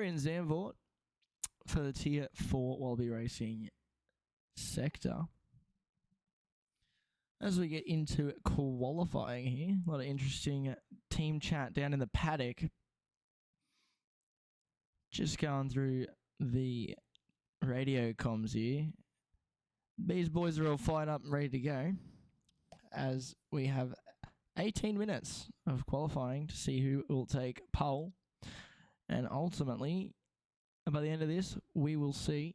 we're in Zandvoort for the Tier 4 Wallaby Racing sector. As we get into qualifying here, a lot of interesting team chat down in the paddock. Just going through the radio comms here. These boys are all fired up and ready to go, as we have 18 minutes of qualifying to see who will take pole. And ultimately, by the end of this, we will see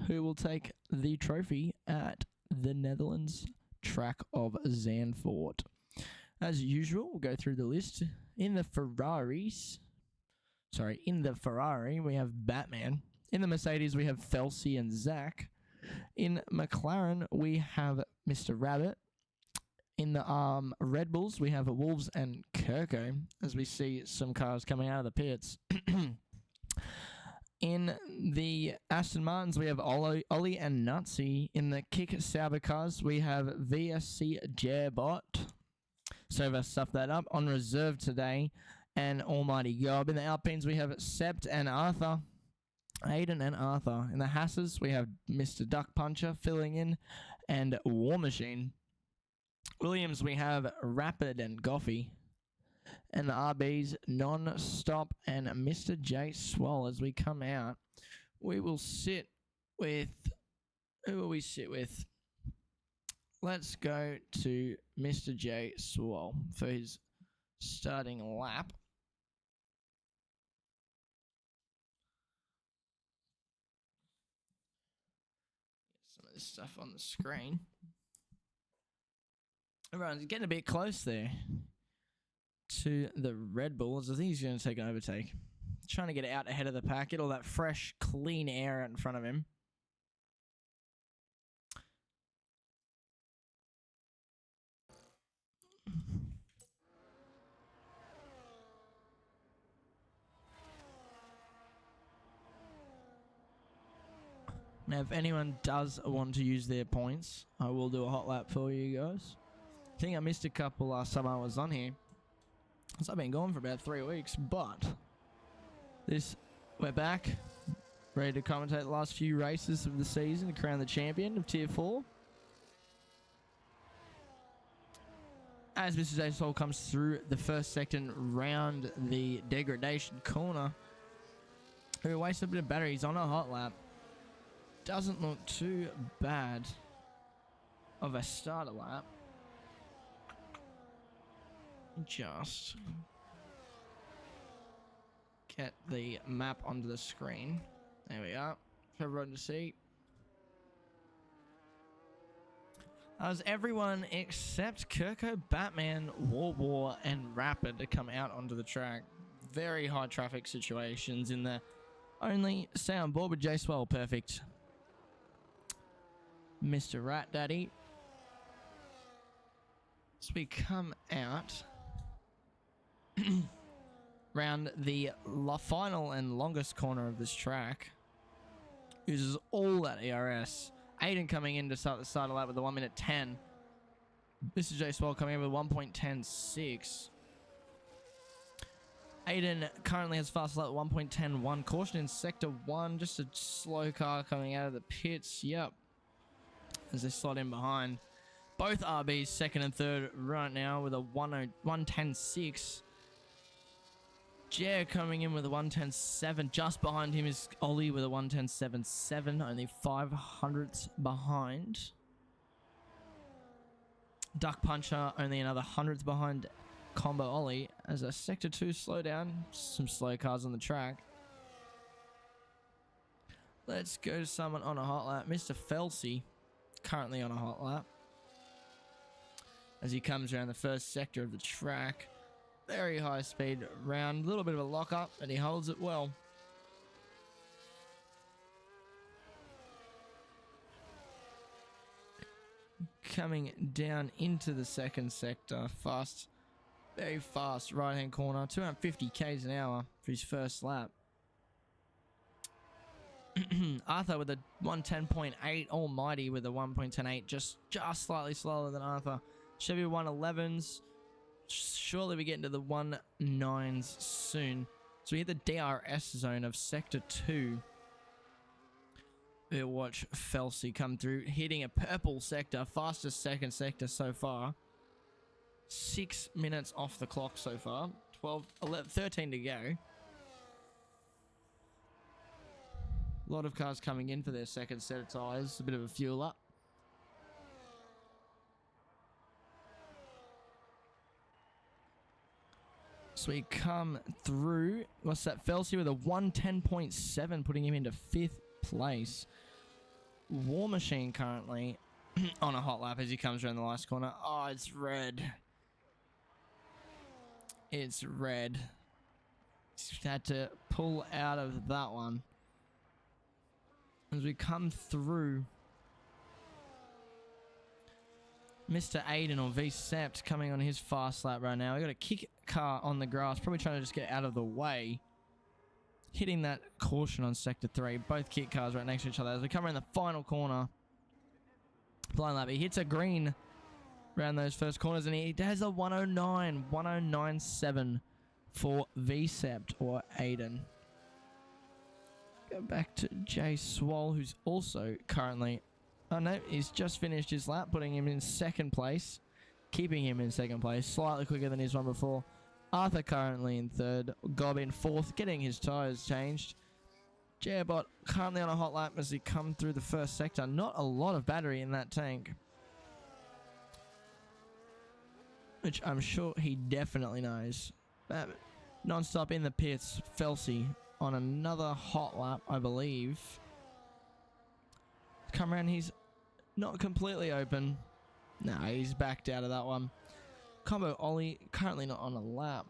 who will take the trophy at the Netherlands track of Zandvoort. As usual, we'll go through the list. In the Ferrari, we have Batman. In the Mercedes, we have Felsi and Zach. In McLaren, we have Mr. Rabbit. In the Red Bulls, we have Wolves and Kirko, as we see some cars coming out of the pits. In the Aston Martins, we have Ollie and Nutsy. In the Kick Sauber cars, we have VSC Jairbot. So I've stuffed that up. On reserve today, and Almighty Gob. In the Alpines, we have Sept and Arthur. Aiden and Arthur. In the Hasses, we have Mr. Duck Puncher filling in, and War Machine. Williams, we have Rapid and Goffy. And the RBs, Non-Stop and Mr. J Swell. As we come out, we will sit with... Who will we sit with? Let's go to Mr. J Swell for his starting lap. Get some of this stuff on the screen. Everyone's getting a bit close there to the Red Bulls. I think he's going to take an overtake. Trying to get out ahead of the pack. Get all that fresh, clean air out in front of him. Now, if anyone does want to use their points, I will do a hot lap for you guys. I think I missed a couple last time I was on here. So I've been gone for about 3 weeks, but we're back, ready to commentate the last few races of the season to crown the champion of Tier 4. As Mr. J Soul comes through the first sector round the degradation corner, who wasted a bit of batteries on a hot lap. Doesn't look too bad of a starter lap. Just get the map onto the screen. There we are, for everyone to see. As everyone except Kirko, Batman, War, and Rapid to come out onto the track. Very high traffic situations in there. Only stay on board with J Swell, perfect. Mr. Rat Daddy. As we come out round the final and longest corner of this track, uses all that ERS. Aiden coming in to start the starter lap with a 1:10. Mr. J Swell coming in with 1.106. Aiden currently has fast lap 1.101. Caution in sector 1. Just a slow car coming out of the pits. Yep. As they slot in behind. Both RBs second and third right now with a 110.6. Jer coming in with a 110.7. Just behind him is Ollie with a 110.77. Only 500ths behind. Duck Puncher only another 100th behind Combo Ollie. As a sector 2 slowdown. Some slow cars on the track. Let's go to someone on a hot lap. Mr. Felsi. Currently on a hot lap. As he comes around the first sector of the track. Very high speed round. A little bit of a lock up, and he holds it well. Coming down into the second sector. Fast. Very fast right hand corner. 250 k's an hour for his first lap. Arthur with a 110.8. Almighty with a 1.108. Just slightly slower than Arthur. Chevy 111s. Surely we get into the 1.9s soon. So we hit the DRS zone of Sector 2. We'll watch Felsey come through, hitting a purple sector, fastest second sector so far. 6 minutes off the clock so far. 13 to go. A lot of cars coming in for their second set of tyres. A bit of a fuel up. So we come through. What's that? Felsey with a 110.7, putting him into 5th place. War Machine currently on a hot lap as he comes around the last corner. Oh, it's red. It's red. Just had to pull out of that one. As we come through, Mr. Aiden or V-Sept coming on his fast lap right now. We got a kick car on the grass, probably trying to just get out of the way. Hitting that caution on Sector 3. Both kit cars right next to each other. As we come around the final corner. Blind lap. He hits a green around those first corners. And he has a 109. 109.7 for V-Sept or Aiden. Go back to Jay Swoll, who's also currently... Oh no, he's just finished his lap, putting him in 2nd place. Keeping him in 2nd place. Slightly quicker than his one before. Arthur currently in 3rd. Gob in 4th, getting his tyres changed. Jabot currently on a hot lap as he come through the first sector. Not a lot of battery in that tank, which I'm sure he definitely knows. Non-stop in the pits. Felsey on another hot lap, I believe. Come around, he's not completely open. No, he's backed out of that one. Combo Ollie, currently not on a lap.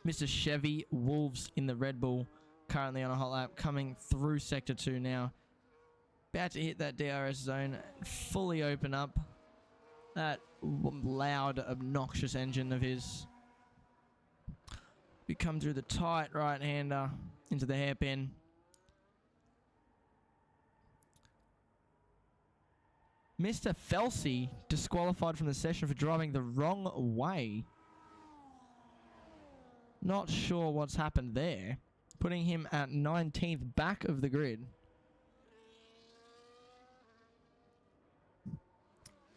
Mr. Chevy Wolves in the Red Bull, currently on a hot lap, coming through Sector 2 now. About to hit that DRS zone, fully open up that loud, obnoxious engine of his. We come through the tight right-hander into the hairpin. Mr. Felsey disqualified from the session for driving the wrong way. Not sure what's happened there. Putting him at 19th, back of the grid.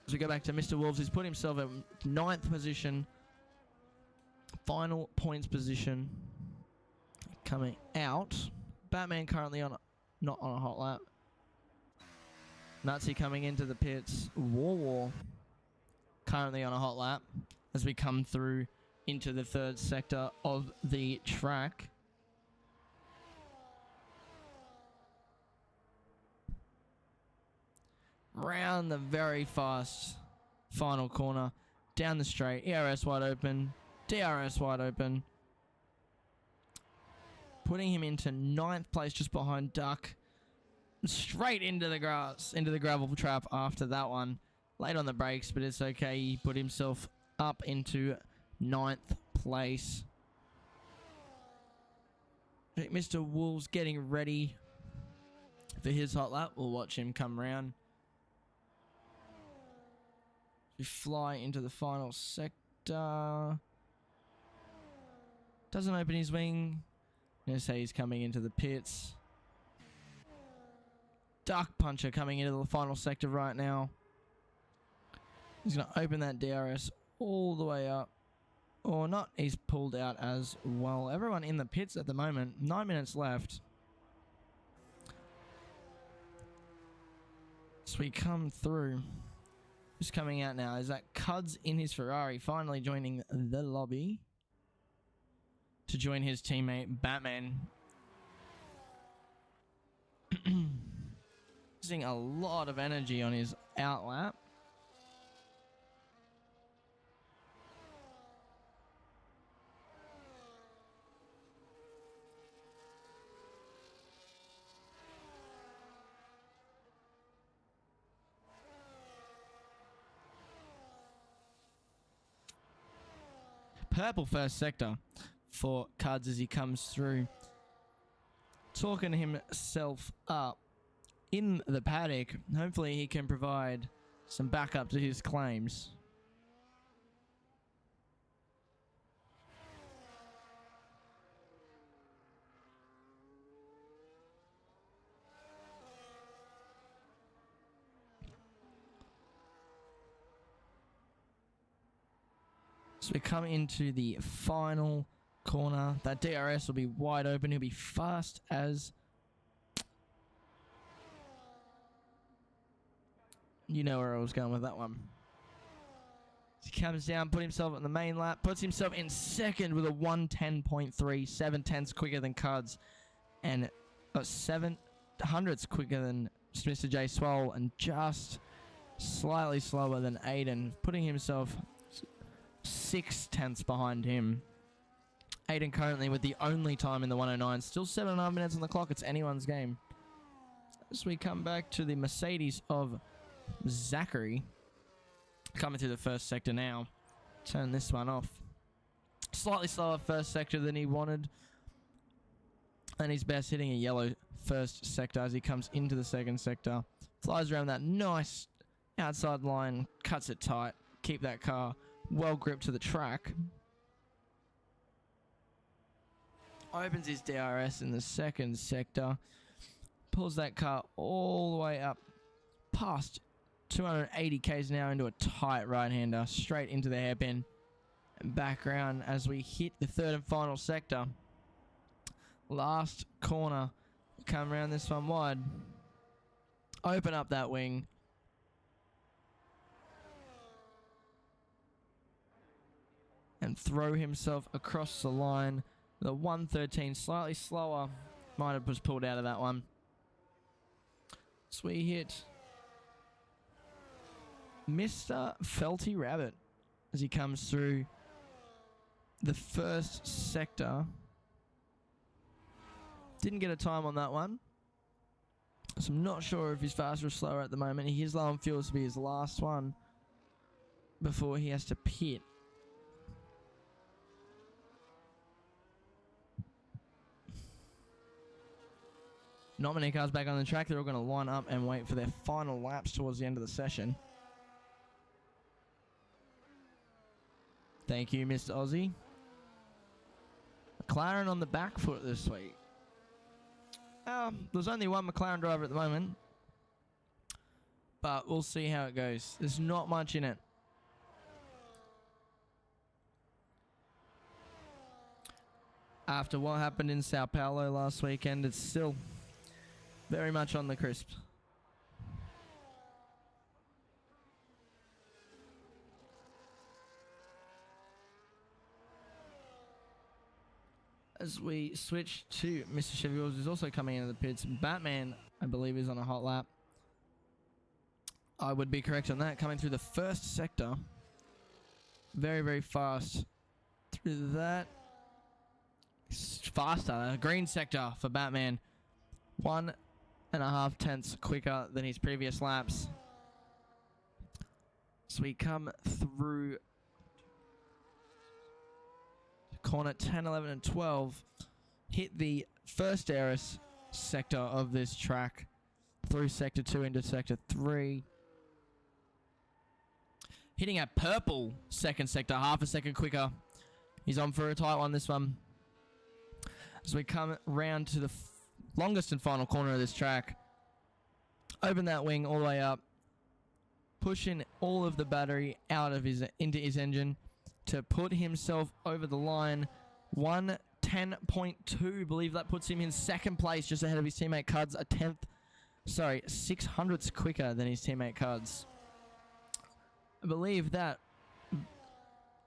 As we go back to Mr. Wolves, he's put himself at 9th position. Final points position. Coming out. Batman currently not on a hot lap. Nazi coming into the pits. War currently on a hot lap as we come through into the 3rd sector of the track. Round the very fast final corner. Down the straight. ERS wide open. DRS wide open. Putting him into 9th place just behind Duck. Straight into the grass, into the gravel trap after that one. Late on the brakes, but it's okay. He put himself up into 9th place. Mr. Wolves getting ready for his hot lap. We'll watch him come round. We fly into the final sector. Doesn't open his wing. I'm going to say he's coming into the pits. Duck Puncher coming into the final sector right now. He's going to open that DRS all the way up. Or not, he's pulled out as well. Everyone in the pits at the moment. 9 minutes left. So we come through. Who's coming out now? Is that Cuds in his Ferrari finally joining the lobby to join his teammate Batman. Using a lot of energy on his outlap. Purple first sector for Cuds as he comes through. Talking himself up in the paddock. Hopefully he can provide some backup to his claims. So we come into the final corner. That DRS will be wide open. He'll be fast as... You know where I was going with that one. He comes down, put himself on the main lap, puts himself in second with a 1:10.3, 7/10ths quicker than Cuds, and 7/100ths quicker than Mr. J Swole, and just slightly slower than Aiden, putting himself 6/10ths behind him. Aiden currently with the only time in the 109, still 7.5 minutes on the clock. It's anyone's game. As we come back to the Mercedes of Zachary. Coming through the first sector now. Turn this one off. Slightly slower first sector than he wanted. And he's best hitting a yellow first sector as he comes into the second sector. Flies around that nice outside line. Cuts it tight. Keep that car well gripped to the track. Opens his DRS in the second sector. Pulls that car all the way up past 280 k's an hour into a tight right-hander, straight into the hairpin, and back around as we hit the third and final sector. Last corner, come around this one wide, open up that wing, and throw himself across the line. The 113, slightly slower, might have just pulled out of that one. So we hit Mr. Felty Rabbit as he comes through the first sector. Didn't get a time on that one, so I'm not sure if he's faster or slower at the moment. He's low on fuel. This will be his last one before he has to pit. Not many cars back on the track. They're all going to line up and wait for their final laps towards the end of the session. Thank you, Mr. Aussie. McLaren on the back foot this week. There's only one McLaren driver at the moment, but we'll see how it goes. There's not much in it. After what happened in Sao Paulo last weekend, it's still very much on the crisp. As we switch to Mr. Chevy Wheels, who's also coming into the pits. Batman, I believe, is on a hot lap. I would be correct on that. Coming through the first sector. Very, very fast through that. Faster. Green sector for Batman. 1.5 tenths quicker than his previous laps. So we come through corner 10, 11, and 12. Hit the first DRS sector of this track. Through sector 2 into sector 3. Hitting a purple second sector, half a second quicker. He's on for a tight one, this one. As we come round to the longest and final corner of this track. Open that wing all the way up. Pushing all of the battery out of into his engine to put himself over the line. 1:10.2. Believe that puts him in second place, just ahead of his teammate Cuds. 600ths quicker than his teammate Cuds. I believe that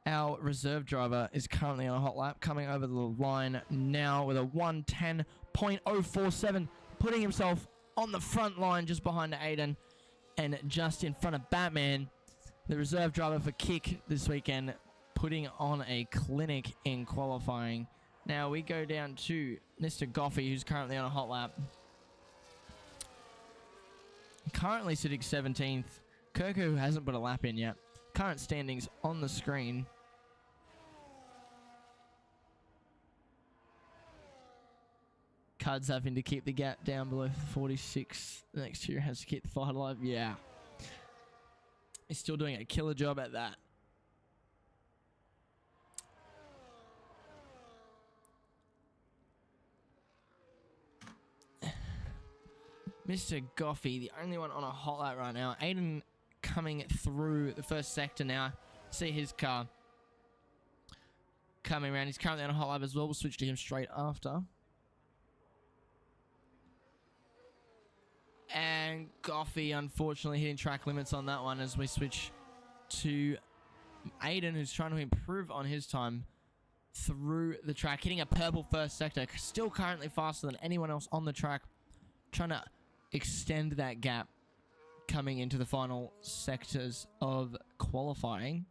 our reserve driver is currently on a hot lap, coming over the line now with a 1:10.047, putting himself on the front line just behind Aiden and just in front of Batman, the reserve driver for Kick this weekend, putting on a clinic in qualifying. Now we go down to Mr. Goffey, who's currently on a hot lap. Currently sitting 17th. Kirko, who hasn't put a lap in yet. Current standings on the screen. Cuds having to keep the gap down below 46. The next year has to keep the fight alive. Yeah. He's still doing a killer job at that. Mr. Goffey, the only one on a hot lap right now. Aiden coming through the first sector now. See his car. coming around. He's currently on a hot lap as well. We'll switch to him straight after. And Goffey, unfortunately, hitting track limits on that one as we switch to Aiden, who's trying to improve on his time through the track, hitting a purple first sector, still currently faster than anyone else on the track, trying to extend that gap coming into the final sectors of qualifying.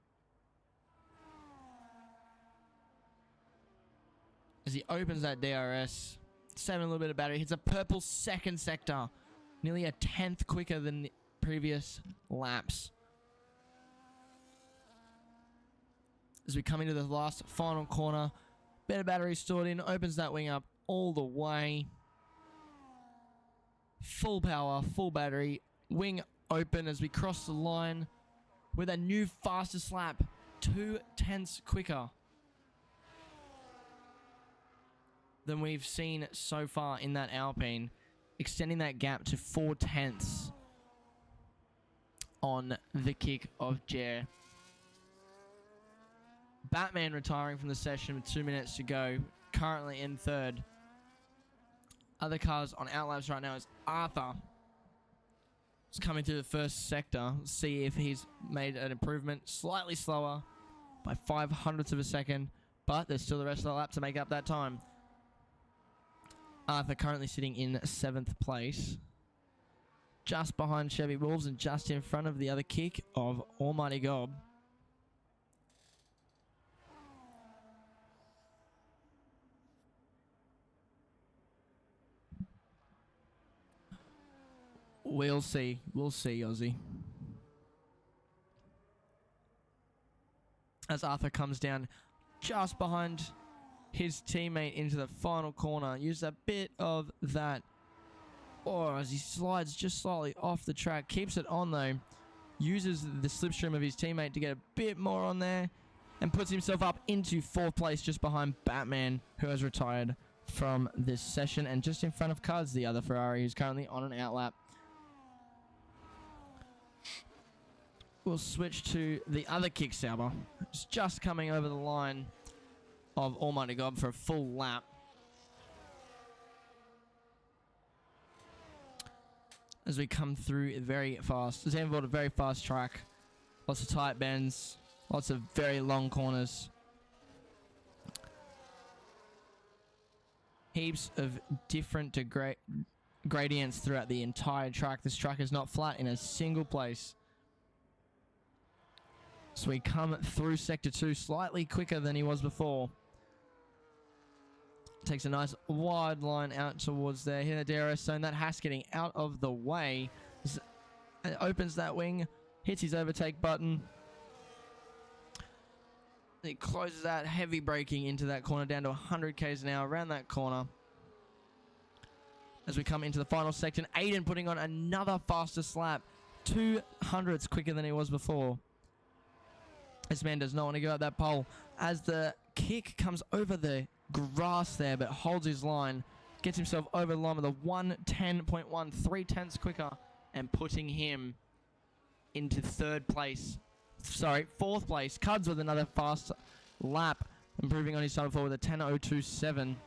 As he opens that DRS, saving a little bit of battery, hits a purple second sector, nearly a 10th quicker than the previous laps. As we come into the last final corner, better battery stored in, opens that wing up all the way. Full power, full battery, wing open as we cross the line with a new fastest lap, 2/10 quicker than we've seen so far in that Alpine, extending that gap to 4/10 on the kick of Jer. Batman retiring from the session with 2 minutes to go, currently in third. Other cars on outlaps right now is Arthur. He's coming through the first sector. Let's see if he's made an improvement. Slightly slower by 0.05 of a second, but there's still the rest of the lap to make up that time. Arthur currently sitting in 7th place, just behind Chevy Wolves and just in front of the other kick of Almighty Gob. We'll see. We'll see, Aussie. As Arthur comes down just behind his teammate into the final corner. Used a bit of that. Oh, as he slides just slightly off the track. Keeps it on, though. Uses the slipstream of his teammate to get a bit more on there. And puts himself up into 4th place just behind Batman, who has retired from this session. And just in front of Cuz, the other Ferrari, who's currently on an outlap. We'll switch to the other kick Sauber. It's just coming over the line of Almighty God for a full lap. As we come through very fast. Zandvoort, a very fast track. Lots of tight bends. Lots of very long corners. Heaps of different gradients throughout the entire track. This track is not flat in a single place. So we come through Sector 2 slightly quicker than he was before. Takes a nice wide line out towards there. Here in the DRS zone, that Haas getting out of the way. It opens that wing, hits his overtake button. He closes that, heavy braking into that corner, down to 100 k's an hour around that corner. As we come into the final section, Aiden putting on another fastest lap. 200ths quicker than he was before. This man does not want to go up that pole. As the kick comes over the grass there, but holds his line. Gets himself over the line with a 1:10.1, 0.3 quicker, and putting him into 4th place. Cuds with another fast lap, improving on his time forward with a 10:02.7.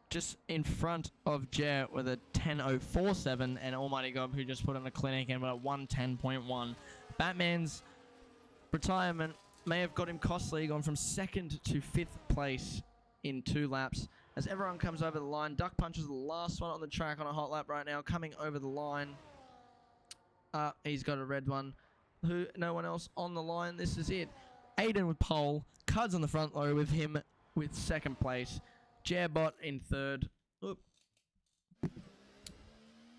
Just in front of Jer with a 10:04.7, and Almighty God, who just put on a clinic and with a 1:10.1. Batman's retirement may have got him costly, gone from 2nd to 5th place in 2 laps. As everyone comes over the line, Duck Punch is the last one on the track on a hot lap right now, coming over the line. He's got a red one. No one else on the line. This is it. Aiden with pole. Cuds on the front row with him with 2nd place. Jairbot in 3rd. Oop.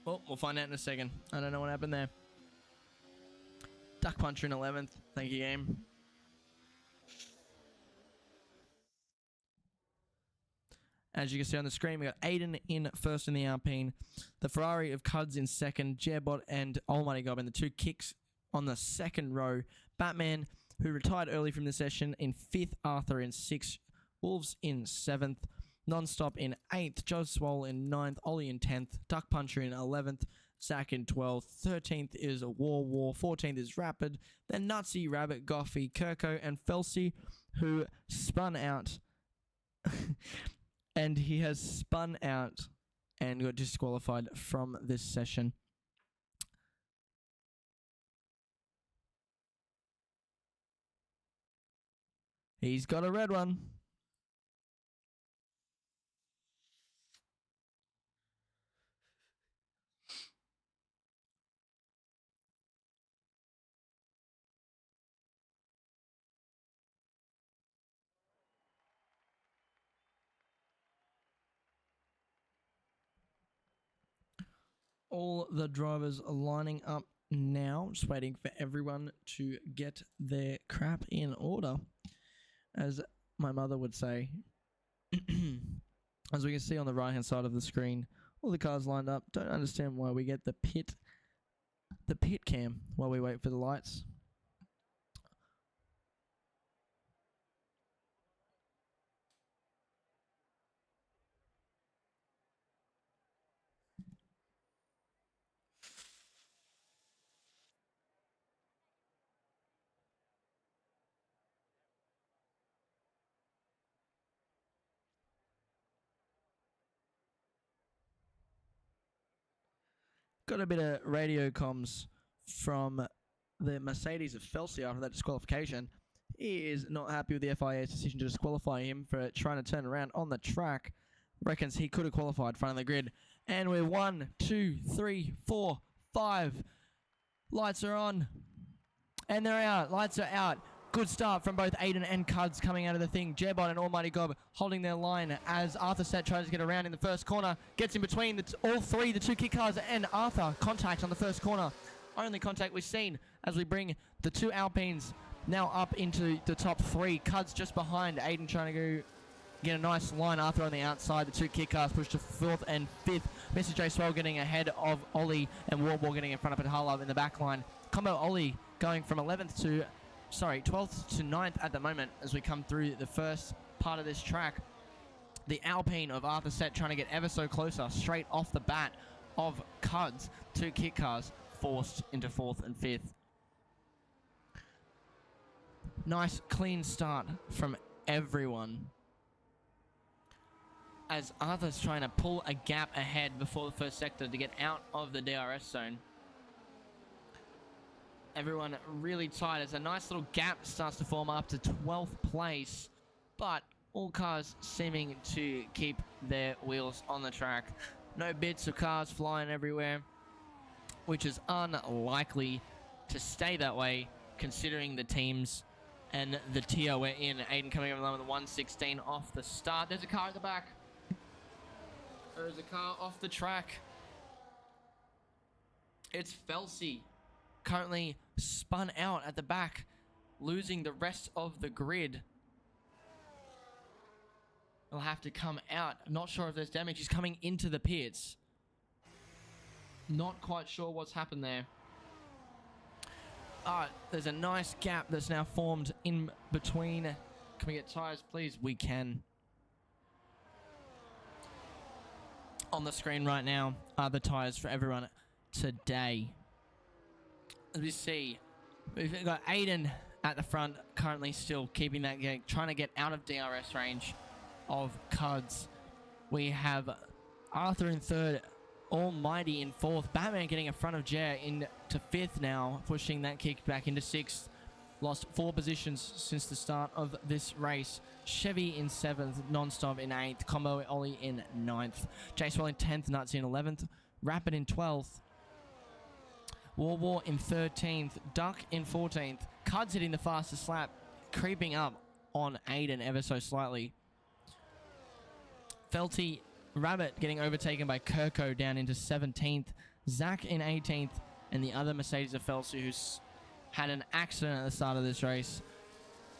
Well, we'll find out in a second. I don't know what happened there. Duck Puncher in 11th. Thank you, game. As you can see on the screen, we got Aiden in 1st in the Alpine. The Ferrari of Cuds in 2nd. Jairbot and Almighty God in the 2 kicks on the 2nd row. Batman, who retired early from the session, in 5th. Arthur in 6th. Wolves in 7th. Nonstop in 8th. Joe Swole in 9th. Ollie in 10th. Duck Puncher in 11th. Zach in 12th. 13th is War. 14th is Rapid. Then Nutsy, Rabbit, Goffey, Kirko, and Felsey who spun out, and he has spun out and got disqualified from this session. He's got a red one. All the drivers are lining up now, just waiting for everyone to get their crap in order, as my mother would say. As we can see on the right hand side of the screen, all the cars lined up. Don't understand why we get the pit cam while we wait for the lights. Got a bit of radio comms from the Mercedes of Felsi after that disqualification. He is not happy with the FIA's decision to disqualify him for trying to turn around on the track. Reckons he could have qualified front of the grid. And we're 1, 2, 3, 4, 5. Lights are on. And they're out. Lights are out. Good start from both Aiden and Cuds coming out of the thing. Jebot and Almighty Gob holding their line as Arthur Set tries to get around in the first corner. Gets in between all three, the two kit cars and Arthur. Contact on the first corner. Only contact we've seen as we bring the two Alpines now up into the top three. Cuds just behind. Aiden trying to go get a nice line. Arthur on the outside. The two kit cars push to fourth and fifth. Mr. J Swell getting ahead of Ollie and Warble getting in front of Hulla in the back line. Combo Ollie going from 12th to 9th at the moment as we come through the first part of this track. The Alpine of Arthur Set trying to get ever so closer straight off the bat of Cuds. Two kit cars forced into fourth and fifth. Nice clean start from everyone as Arthur's trying to pull a gap ahead before the first sector to get out of the DRS zone. Everyone really tight as a nice little gap starts to form up to 12th place, but all cars seeming to keep their wheels on the track. No bits of cars flying everywhere, which is unlikely to stay that way considering the teams and the tier we're in. Aiden coming over the line with a 116 off the start. There's a car at the back. There's a car off the track. It's Felsi. Currently spun out at the back, losing the rest of the grid. He'll have to come out. I'm not sure if there's damage. He's coming into the pits. Not quite sure what's happened there. There's a nice gap that's now formed in between. Can we get tires, please? We can. On the screen right now are the tires for everyone today. As we see, we've got Aiden at the front, currently still keeping that gate, trying to get out of DRS range of Cuds. We have Arthur in third, Almighty in fourth, Batman getting in front of Jer into fifth now, pushing that kick back into sixth. Lost 4 positions since the start of this race. Chevy in 7th, Non-Stop in 8th, Combo Ollie in 9th, J-Swell in 10th, Nuts in 11th, Rapid in 12th, War in 13th, Duck in 14th, Cuds hitting the fastest lap, creeping up on Aiden ever so slightly. Felty Rabbit getting overtaken by Kirko down into 17th, Zach in 18th, and the other Mercedes of Felsi who's had an accident at the start of this race,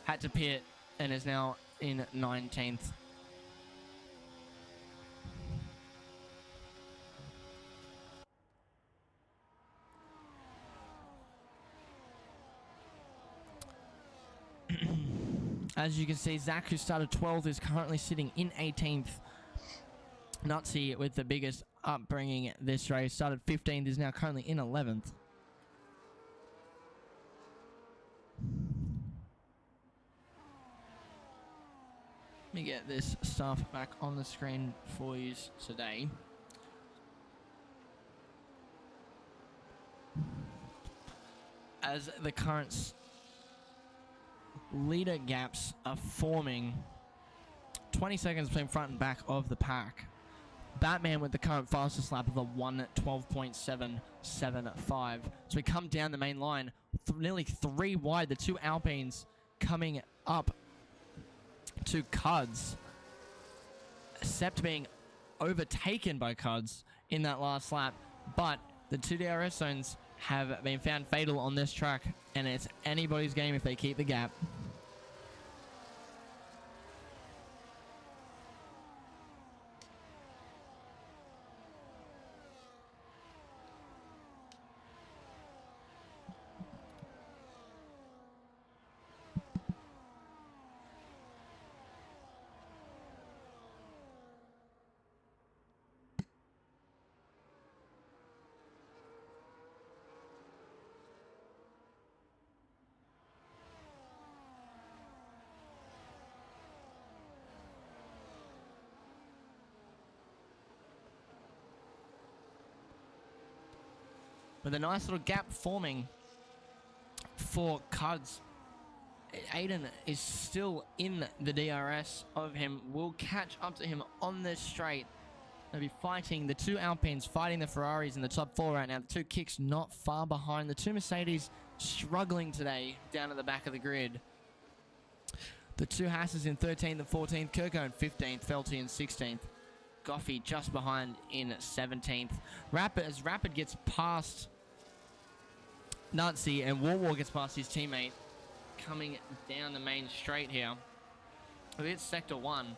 had to pit and is now in 19th. As you can see, Zach, who started 12th, is currently sitting in 18th. Nutsy with the biggest upbringing this race. Started 15th, is now currently in 11th. Let me get this stuff back on the screen for you today. As the current leader gaps are forming, 20 seconds between front and back of the pack. Batman with the current fastest lap of a 1:12.775. So we come down the main line, nearly 3 wide. The two Alpines coming up to Cuds. Sept being overtaken by Cuds in that last lap. But the two DRS zones have been found fatal on this track, and it's anybody's game if they keep the gap. With a nice little gap forming for Cuds. Aiden is still in the DRS of him. Will catch up to him on this straight. They'll be fighting the two Alpines, fighting the Ferraris in the top 4 right now. The two Kicks not far behind. The two Mercedes struggling today down at the back of the grid. The two Hasses in 13th and 14th. Kirko in 15th. Felty in 16th. Goffey just behind in 17th. As Rapid gets past Nazi and War gets past his teammate, coming down the main straight here. It's Sector 1.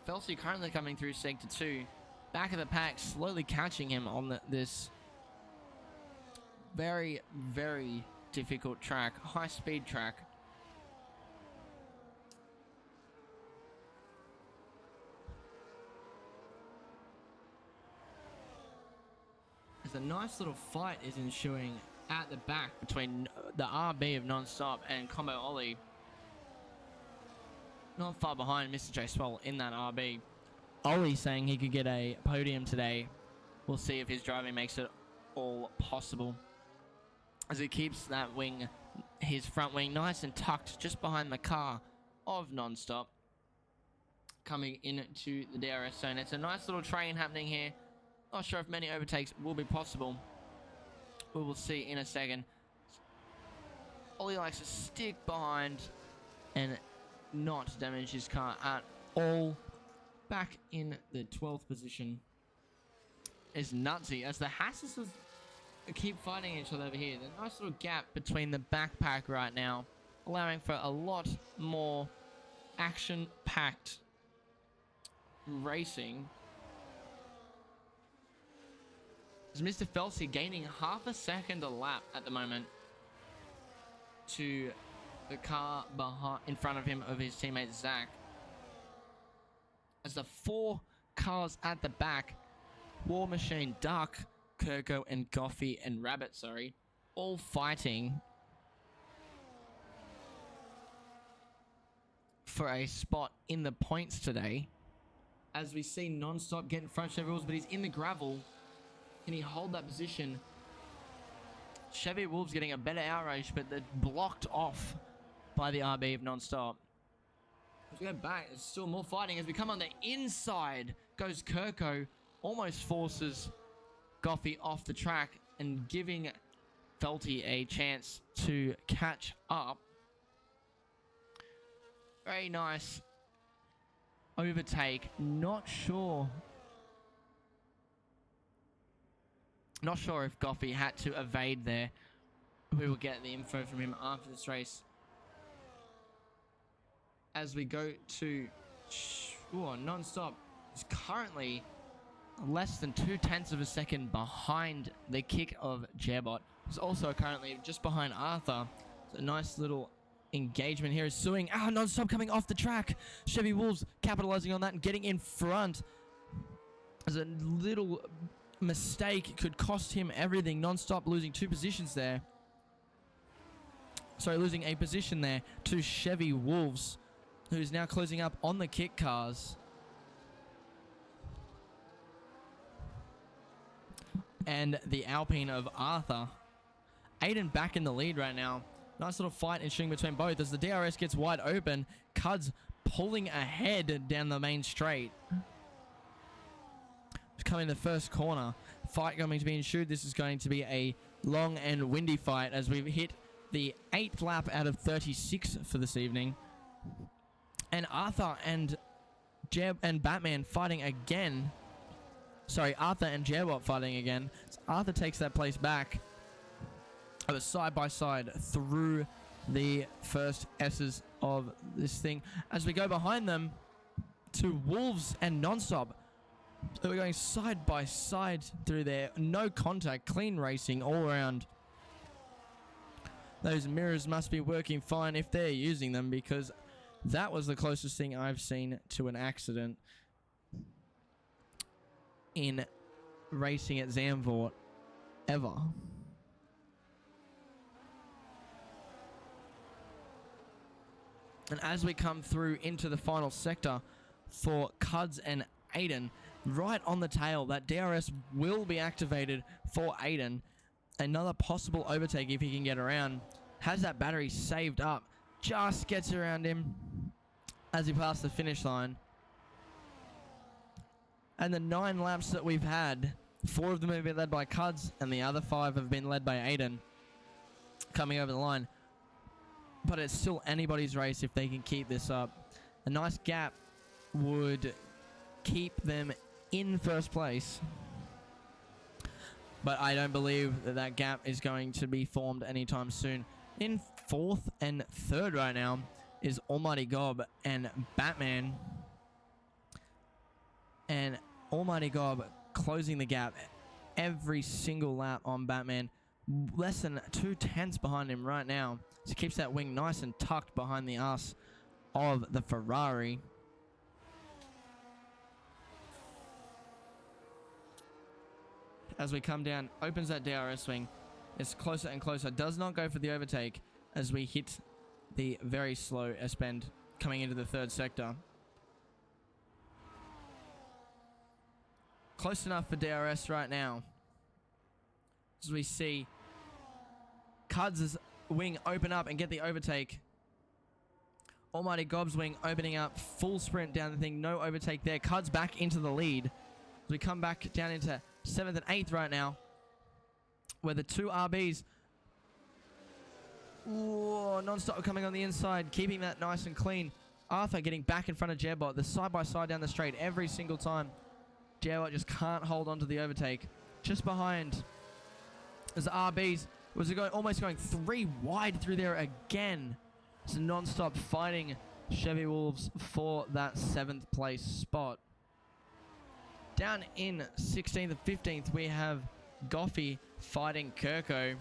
Felty currently coming through Sector 2. Back of the pack, slowly catching him on this very, very difficult track. High-speed track. A nice little fight is ensuing at the back between the RB of Non-Stop and Combo Ollie. Not far behind Mr. J Swell in that RB. Ollie saying he could get a podium today. We'll see if his driving makes it all possible. As he keeps that wing, his front wing, nice and tucked just behind the car of Non-Stop. Coming into the DRS zone. It's a nice little train happening here. Not sure if many overtakes will be possible. We will see in a second. Ollie likes to stick behind and not damage his car at all. Back in the 12th position is Nutsy as the Hasses keep fighting each other over here. The nice little gap between the backpack right now, allowing for a lot more action-packed racing. As Mr. Felty gaining half a second a lap at the moment to the car in front of him of his teammate Zach. As the 4 cars at the back, War Machine, Duck, Kirko, and Goffey and Rabbit, all fighting for a spot in the points today. As we see Non-Stop getting front Chevy Wolves, but he's in the gravel. Can he hold that position? Chevy Wolves getting a better outrage, but they're blocked off by the RB of Non-Stop. As we go back, there's still more fighting. As we come on the inside, goes Kirko. Almost forces Goffey off the track and giving Felty a chance to catch up. Very nice overtake. Not sure if Goffey had to evade there. We will get the info from him after this race. As we go to Non-Stop is currently less than 0.2 of a second behind the kick of Jebot. He's also currently just behind Arthur. It's a nice little engagement here is suing. Non-Stop coming off the track. Chevy Wolves capitalizing on that and getting in front. As a little mistake could cost him everything. Non-Stop losing 2 positions there. Sorry, losing a position there to Chevy Wolves. who's now closing up on the kick cars. And the Alpine of Arthur. Aiden back in the lead right now. Nice little fight ensuing between both as the DRS gets wide open. Cuds pulling ahead down the main straight. Coming the first corner. Fight going to be ensued. This is going to be a long and windy fight as we've hit the 8th lap out of 36 for this evening. And Arthur and Jeb and Batman fighting again. Sorry, Arthur and Jebot fighting again. So Arthur takes that place back. It was side by side through the first S's of this thing. As we go behind them to Wolves and Nonstop. So we're going side by side through there. No contact, clean racing all around. Those mirrors must be working fine if they're using them, because that was the closest thing I've seen to an accident in racing at Zandvoort ever. And as we come through into the final sector for Cuds and Aiden, right on the tail, that DRS will be activated for Aiden. Another possible overtake if he can get around. Has that battery saved up. Just gets around him as he passed the finish line. And the 9 laps that we've had, 4 of them have been led by Cuds and the other 5 have been led by Aiden coming over the line. But it's still anybody's race if they can keep this up. A nice gap would keep them in first place. But I don't believe that that gap is going to be formed anytime soon. In 4th and 3rd right now is Almighty Gob and Batman. And Almighty Gob closing the gap every single lap on Batman. Less than 2/10 behind him right now. So he keeps that wing nice and tucked behind the ass of the Ferrari. As we come down, opens that DRS swing. It's closer and closer. Does not go for the overtake as we hit the very slow S-bend coming into the 3rd sector. Close enough for DRS right now. As we see Cuds' wing open up and get the overtake. Almighty Gob's wing opening up. Full sprint down the thing. No overtake there. Cuds back into the lead. As we come back down into 7th and 8th right now, where the 2 RBs, Nonstop coming on the inside, keeping that nice and clean. Arthur getting back in front of Jebot, the side by side down the straight every single time. Jebot just can't hold on to the overtake. Just behind as the RBs was almost going 3 wide through there again. So Nonstop fighting Chevy Wolves for that 7th place spot. Down in 16th and 15th, we have Goffey fighting Kirko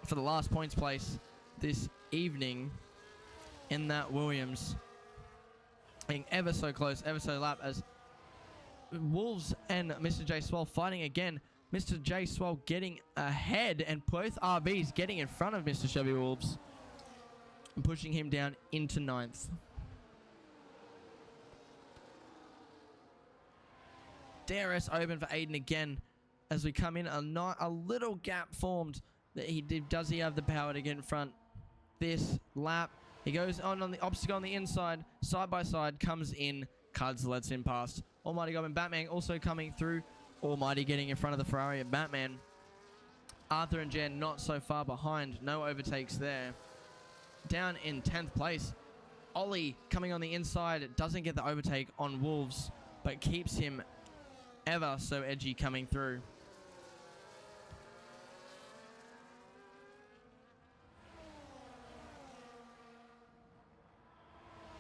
for the last points place this evening in that Williams. Being ever so close, ever so lap as Wolves and Mr. J Swell fighting again. Mr. J Swell getting ahead and both RBs getting in front of Mr. Chevy Wolves and pushing him down into 9th. DRS open for Aiden again as we come in. A little gap formed that does he have the power to get in front this lap. He goes on the obstacle on the inside, side by side, comes in. Cuds lets him past. Almighty Gob and Batman also coming through. Almighty getting in front of the Ferrari and Batman. Arthur and Jen not so far behind. No overtakes there. Down in 10th place, Ollie coming on the inside. Doesn't get the overtake on Wolves, but keeps him ever so edgy coming through.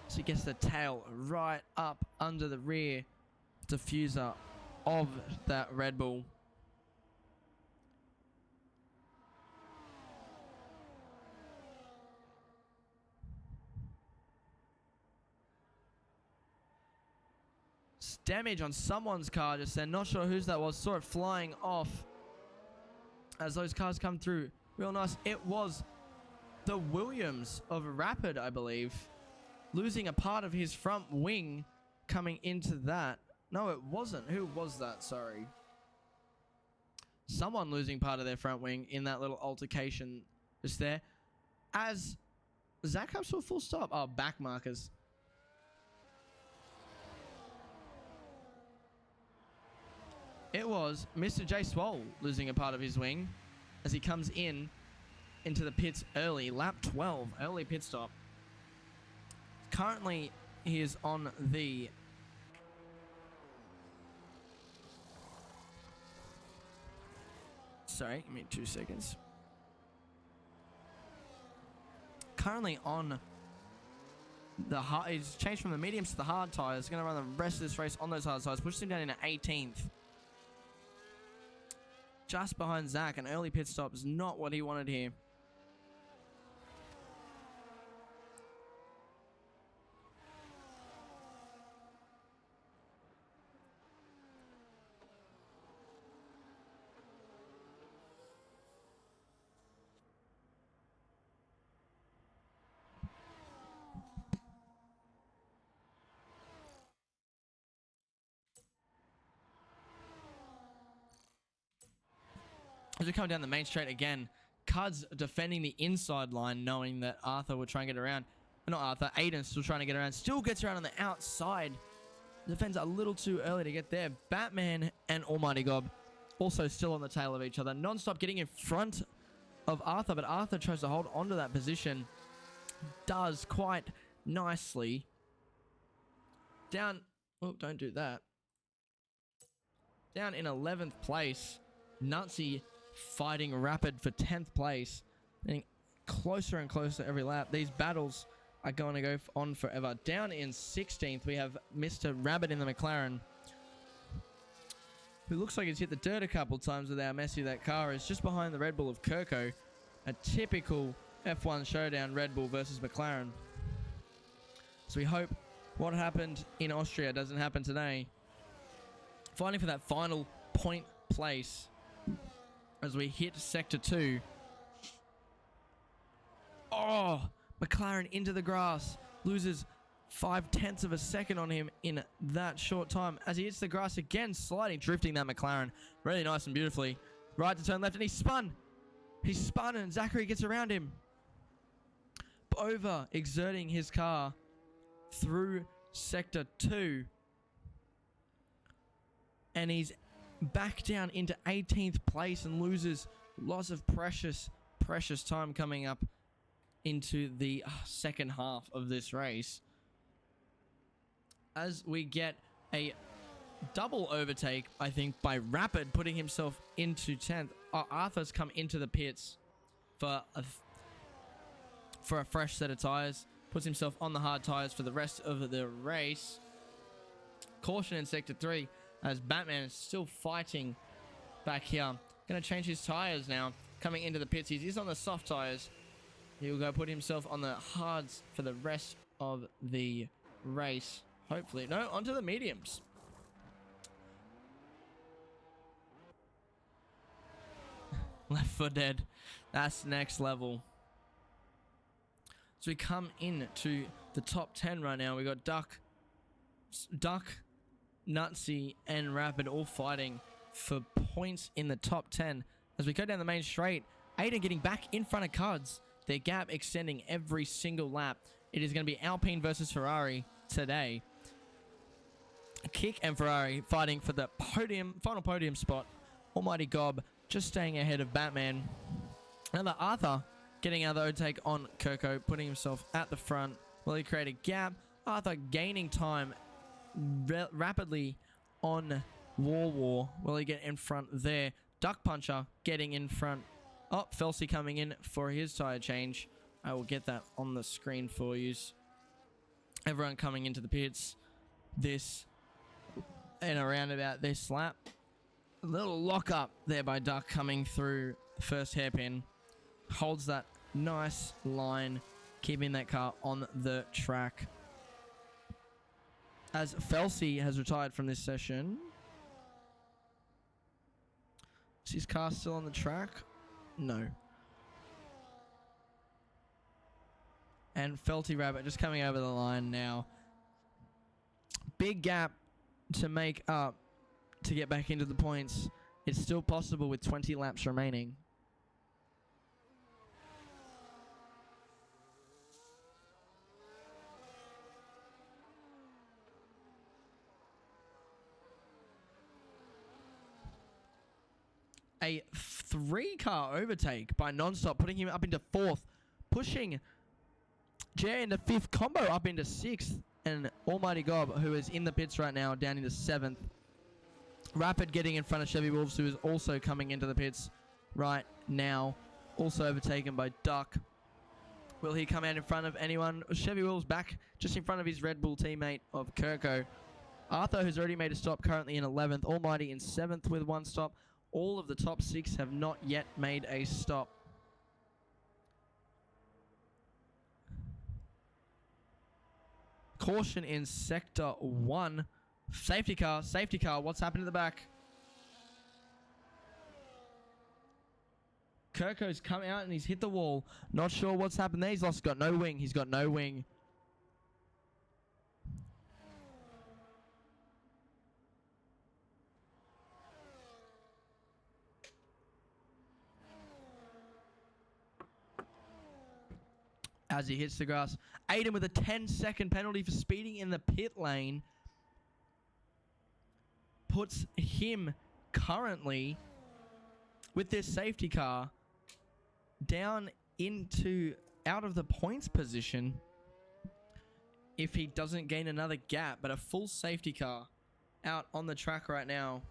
So he gets the tail right up under the rear diffuser of that Red Bull. Damage on someone's car just then. Not sure whose that was. Saw it flying off as those cars come through. Real nice. It was the Williams of Rapid, I believe. losing a part of his front wing coming into that. No, it wasn't. Who was that? Sorry. Someone losing part of their front wing in that little altercation just there. As Zach comes to a full stop. Oh, back markers. It was Mr. J Swole losing a part of his wing as he comes into the pits early. Lap 12, early pit stop. Currently, he is on the... Sorry, give me 2 seconds. Currently on the hard... He's changed from the mediums to the hard tyres. He's going to run the rest of this race on those hard tyres. Pushes him down into 18th. Just behind Zach. An early pit stop is not what he wanted here. As we come down the main straight again, Cud's defending the inside line, knowing that Arthur would try and get around. Not Arthur, Aiden's still trying to get around. Still gets around on the outside. Defends a little too early to get there. Batman and Almighty Gob also still on the tail of each other. Non-stop getting in front of Arthur, but Arthur tries to hold onto that position. Does quite nicely. Down... Oh, don't do that. Down in 11th place. Nutsy fighting Rapid for 10th place. Getting closer and closer every lap. These battles are going to go on forever. Down in 16th, we have Mr. Rabbit in the McLaren, who looks like he's hit the dirt a couple times with how messy that car is. Just behind the Red Bull of Kirko. A typical F1 showdown, Red Bull versus McLaren. So we hope what happened in Austria doesn't happen today. Fighting for that final point place as we hit Sector 2. Oh, McLaren into the grass. Loses 0.5 of a second on him in that short time. As he hits the grass again, sliding, drifting that McLaren. Really nice and beautifully. Right to turn left, and he spun. He spun, and Zachary gets around him. Over exerting his car through Sector 2. And he's back down into 18th place and loses lots of precious time coming up into the second half of this race. As we get a double overtake, I think, by Rapid, putting himself into 10th. Arthur's come into the pits for a fresh set of tyres. Puts himself on the hard tyres for the rest of the race. Caution in Sector 3. As Batman is still fighting back here. Going to change his tyres now. Coming into the pits. He's on the soft tyres. He'll go put himself on the hards for the rest of the race. Hopefully. No, onto the mediums. Left foot dead. That's next level. So we come into the top 10 right now. We got Duck, Nutsy, and Rapid all fighting for points in the top 10. As we go down the main straight, Aiden getting back in front of Cuds. Their gap extending every single lap. It is going to be Alpine versus Ferrari today. Kick and Ferrari fighting for the final podium spot. Almighty Gob just staying ahead of Batman. Another Arthur getting out of the overtake on Kirko, putting himself at the front. Will he create a gap? Arthur gaining time rapidly on War. Will he get in front there? Duck Puncher getting in front. Oh, Felsey coming in for his tyre change. I will get that on the screen for you. Everyone coming into the pits. This and around about this lap. A little lock up there by Duck coming through the first hairpin. Holds that nice line, keeping that car on the track. As Felsey has retired from this session. Is his car still on the track? No. And Felty Rabbit just coming over the line now. Big gap to make up to get back into the points. It's still possible with 20 laps remaining. A 3-car overtake by Nonstop, putting him up into 4th, pushing Jay into 5th, Combo up into 6th, and Almighty Gob, who is in the pits right now, down into 7th. Rapid getting in front of Chevy Wolves, who is also coming into the pits right now, also overtaken by Duck. Will he come out in front of anyone? Chevy Wolves back just in front of his Red Bull teammate of Kirko. Arthur, who's already made a stop, currently in 11th. Almighty in 7th with 1 stop. All of the top 6 have not yet made a stop. Caution in Sector 1. Safety car, what's happened in the back? Kirko's come out and he's hit the wall. Not sure what's happened there. He's got no wing. He's got no wing. As he hits the grass. Aiden with a 10-second penalty for speeding in the pit lane. Puts him currently, with this safety car, down into out of the points position if he doesn't gain another gap. But a full safety car out on the track right now.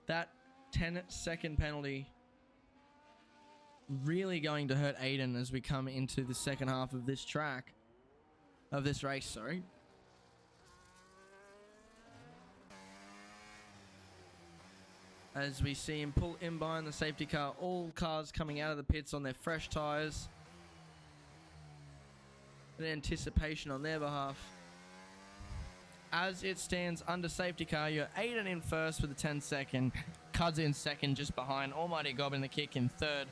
That 10-second penalty really going to hurt Aiden as we come into the second half of this track, of this race, sorry. As we see him pull in behind the safety car, all cars coming out of the pits on their fresh tyres. An anticipation on their behalf. As it stands under safety car, you're Aiden in first with a 10-second. Cuds in second, just behind. Almighty Gob in the kick in third.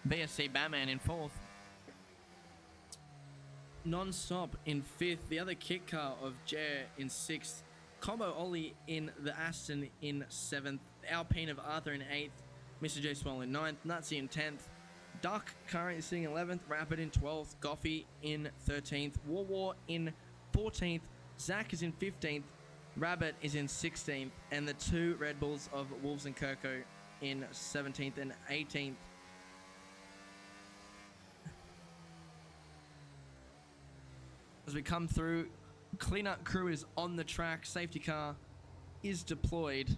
VSC Batman in 4th. Non-stop in 5th. The other kick car of Jer in 6th. Combo Ollie in the Aston in 7th. Alpine of Arthur in 8th. Mr. J Swell in 9th. Nazi in 10th. Duck currently sitting 11th. Rapid in 12th. Goffy in 13th. War in 14th. Zach is in 15th. Rabbit is in 16th. And the 2 Red Bulls of Wolves and Kirko in 17th and 18th. As we come through, cleanup crew is on the track. Safety car is deployed.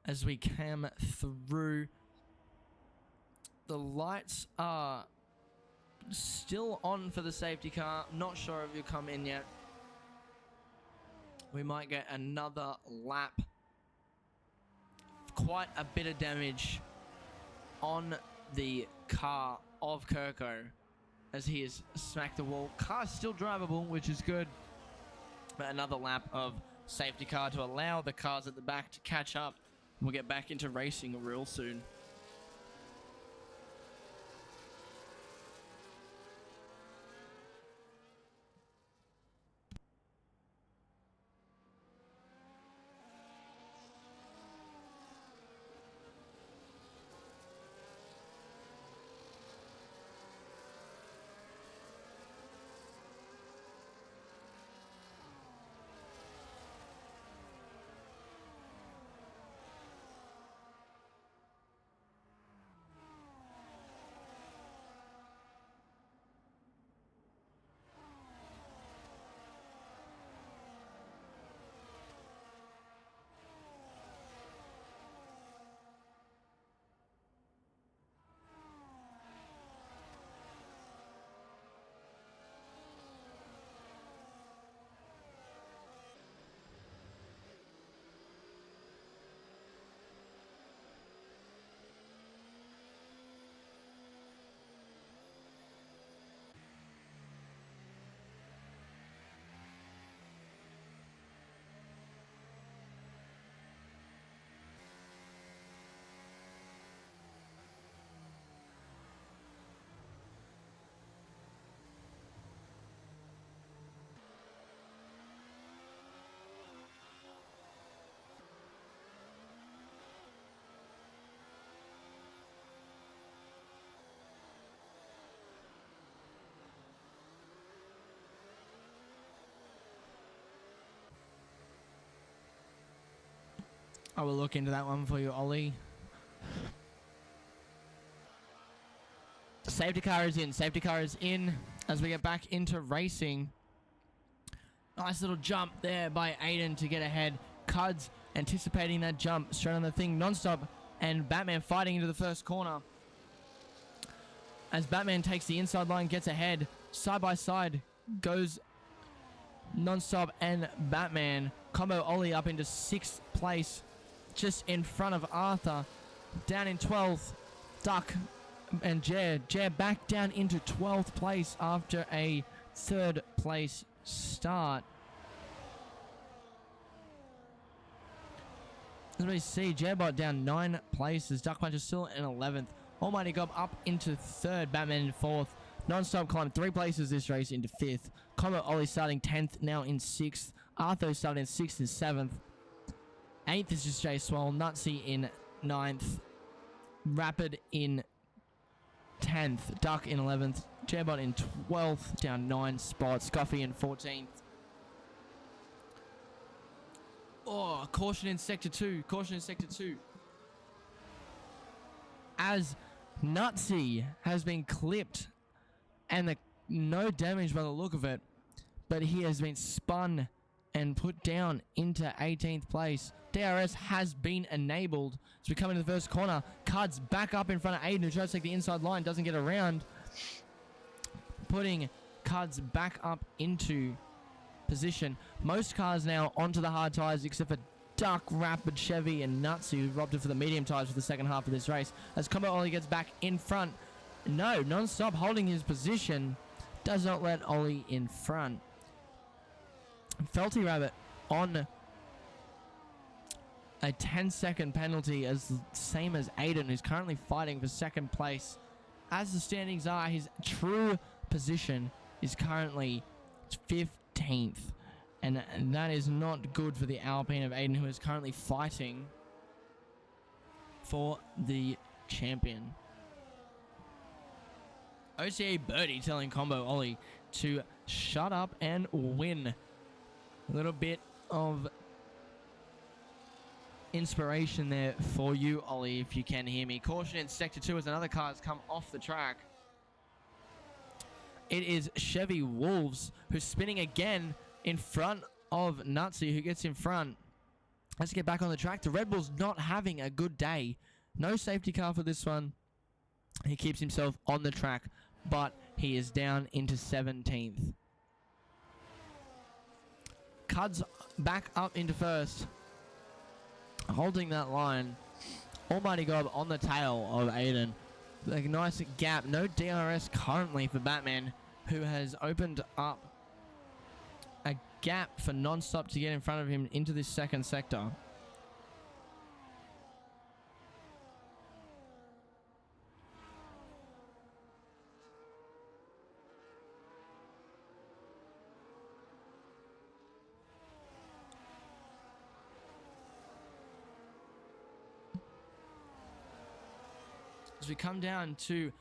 As we come through, the lights are still on for the safety car. Not sure if you'll come in yet. We might get another lap. Quite a bit of damage on the car of Kirko as he has smacked the wall. Car's still drivable, which is good. But another lap of safety car to allow the cars at the back to catch up. We'll get back into racing real soon. I will look into that one for you, Ollie. Safety car is in. Safety car is in as we get back into racing. Nice little jump there by Aiden to get ahead. Cuds anticipating that jump. Straight on the thing, non-stop. And Batman fighting into the first corner. As Batman takes the inside line, gets ahead. Side by side goes non-stop and Batman. Combo Ollie up into 6th place. Just in front of Arthur. Down in 12th. Duck and Jer back down into 12th place after a 3rd place start. As we see, Jairbot down 9 places. Duck Puncher still in 11th. Almighty Gob up into 3rd. Batman in 4th. Non-stop climbed 3 places this race into 5th. Combo Ollie starting 10th, now in 6th. Arthur starting 6th and 7th. 8th is just Jay Swell. Nutsy in 9th. Rapid in 10th. Duck in 11th. Jairbot in 12th, down 9 spots. Scoffy in 14th. Oh, caution in Sector 2. Caution in Sector 2. As Nutsy has been clipped and no damage by the look of it, but he has been spun and put down into 18th place. DRS has been enabled as we come into the first corner. Cuds back up in front of Aiden, who tries to take the inside line, doesn't get around. Putting Cuds back up into position. Most cars now onto the hard tyres except for Duck, Rapid, Chevy, and Nutsy, who robbed it for the medium tyres for the second half of this race. As Combo Ollie gets back in front. No, non-stop holding his position. Does not let Ollie in front. Felty Rabbit on a 10-second penalty, as same as Aiden, who's currently fighting for 2nd place. As the standings are, his true position is currently 15th. And that is not good for the Alpine of Aiden, who is currently fighting for the champion. OCA Birdie telling Combo Ollie to shut up and win. A little bit of inspiration there for you, Ollie, if you can hear me. Caution in Sector 2 as another car has come off the track. It is Chevy Wolves, who's spinning again in front of Nutsy, who gets in front. Let's get back on the track. The Red Bull's not having a good day. No safety car for this one. He keeps himself on the track, but he is down into 17th. Cuds back up into 1st. Holding that line. Almighty Gob on the tail of Aiden. A nice gap. No DRS currently for Batman, who has opened up a gap for non-stop to get in front of him into this 2nd sector. As we come down to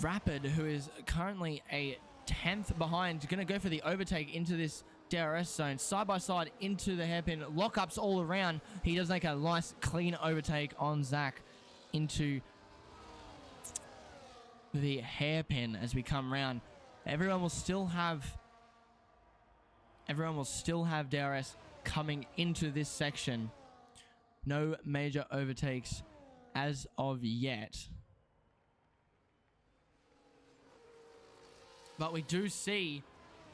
Rapid, who is currently a 10th behind, going to go for the overtake into this DRS zone. Side by side into the hairpin. Lockups all around. He does make a nice clean overtake on Zach into the hairpin as we come round. Everyone will still have DRS coming into this section. No major overtakes as of yet. But we do see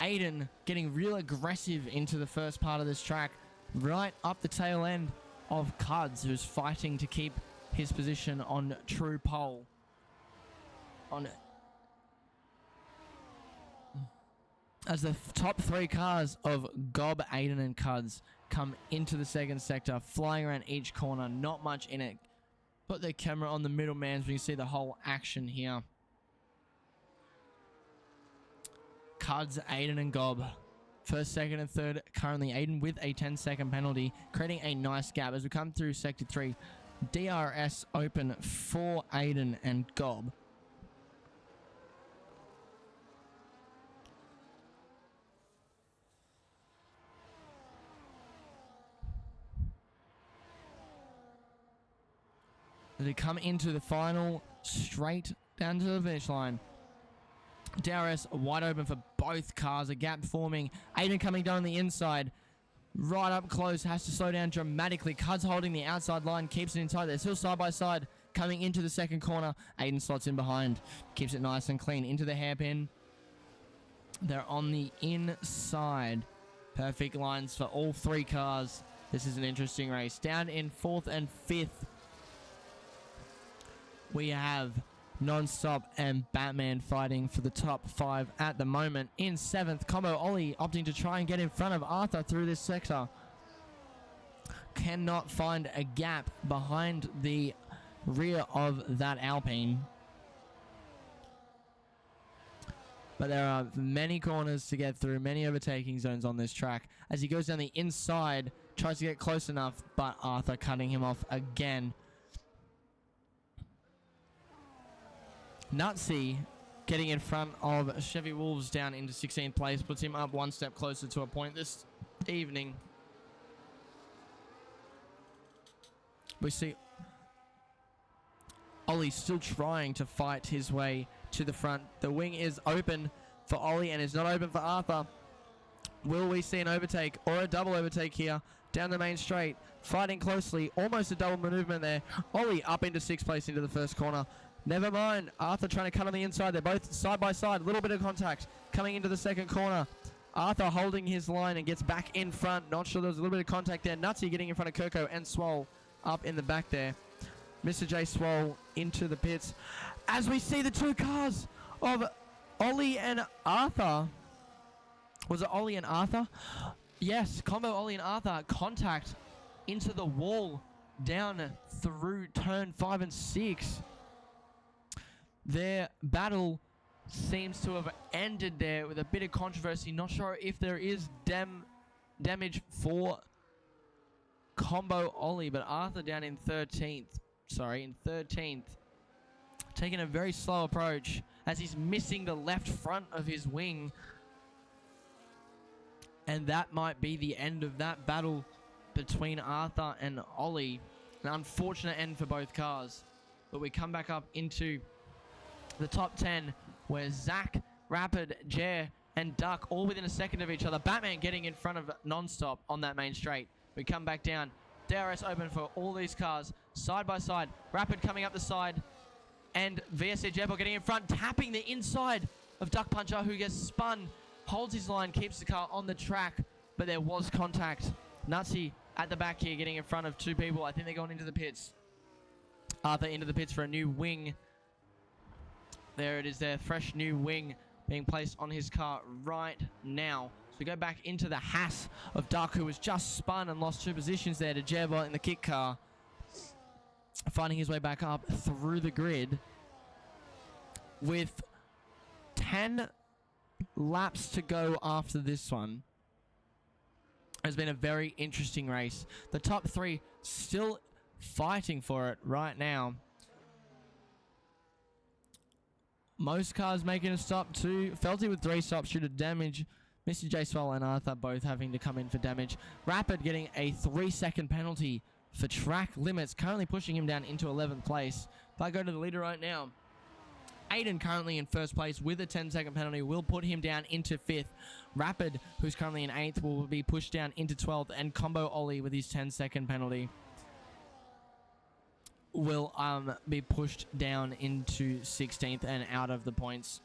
Aiden getting real aggressive into the first part of this track, right up the tail end of Cuds, who's fighting to keep his position on true pole. As the top 3 cars of Gob, Aiden, and Cuds come into the 2nd sector, flying around each corner, not much in it. Put the camera on the middleman so you can see the whole action here. Cuds, Aiden, and Gob. 1st, 2nd, and 3rd. Currently Aiden with a 10-second penalty, creating a nice gap as we come through Sector 3. DRS open for Aiden and Gob. They come into the final straight down to the finish line. DRS wide open for both cars. A gap forming. Aiden coming down the inside. Right up close. Has to slow down dramatically. Cuz holding the outside line. Keeps it inside. They're still side by side. Coming into the second corner. Aiden slots in behind. Keeps it nice and clean. Into the hairpin. They're on the inside. Perfect lines for all three cars. This is an interesting race. Down in 4th and 5th. We have Non-Stop and Batman fighting for the top 5 at the moment. In 7th, Combo Ollie opting to try and get in front of Arthur through this sector. Cannot find a gap behind the rear of that Alpine. But there are many corners to get through, many overtaking zones on this track. As he goes down the inside, tries to get close enough, but Arthur cutting him off again. Nutsy getting in front of Chevy Wolves down into 16th place, puts him up one step closer to a point this evening. We see Ollie still trying to fight his way to the front. The wing is open for Ollie and is not open for Arthur. Will we see an overtake or a double overtake here down the main straight? Fighting closely, almost a double maneuver there. Ollie up into 6th place into the first corner. Never mind. Arthur trying to cut on the inside. They're both side by side. A little bit of contact coming into the second corner. Arthur holding his line and gets back in front. Not sure there was a little bit of contact there. Nutsy getting in front of Kirko and Swole up in the back there. Mr. J Swole into the pits. As we see the two cars of Ollie and Arthur. Was it Ollie and Arthur? Yes, combo Ollie and Arthur. Contact into the wall down through turn 5 and 6. Their battle seems to have ended there with a bit of controversy. Not sure if there is damage for combo Ollie, but Arthur down in 13th. In 13th. Taking a very slow approach as he's missing the left front of his wing. And that might be the end of that battle between Arthur and Ollie. An unfortunate end for both cars. But we come back up into the top 10 where Zach, Rapid, Jer, and Duck all within a second of each other. Batman getting in front of Non-Stop on that main straight. We come back down. DRS open for all these cars. Side by side. Rapid coming up the side. And VSC Jebo getting in front. Tapping the inside of Duck Puncher who gets spun. Holds his line. Keeps the car on the track. But there was contact. Nutsy at the back here getting in front of two people. I think they're going into the pits. Arthur into the pits for a new wing. There it is, their fresh new wing being placed on his car right now. So we go back into the Haas of Duck, who was just spun and lost 2 positions there to Jebba in the kick car. Finding his way back up through the grid. With 10 laps to go after this one. Has been a very interesting race. The top 3 still fighting for it right now. Most cars making a stop too. Felty with 3 stops due to damage. Mr. J Swell and Arthur both having to come in for damage. Rapid getting a 3-second penalty for track limits, currently pushing him down into 11th place. If I go to the leader right now, Aiden currently in 1st place with a 10-second penalty will put him down into 5th. Rapid, who's currently in 8th, will be pushed down into 12th. And Combo Ollie with his 10-second penalty will be pushed down into 16th and out of the points.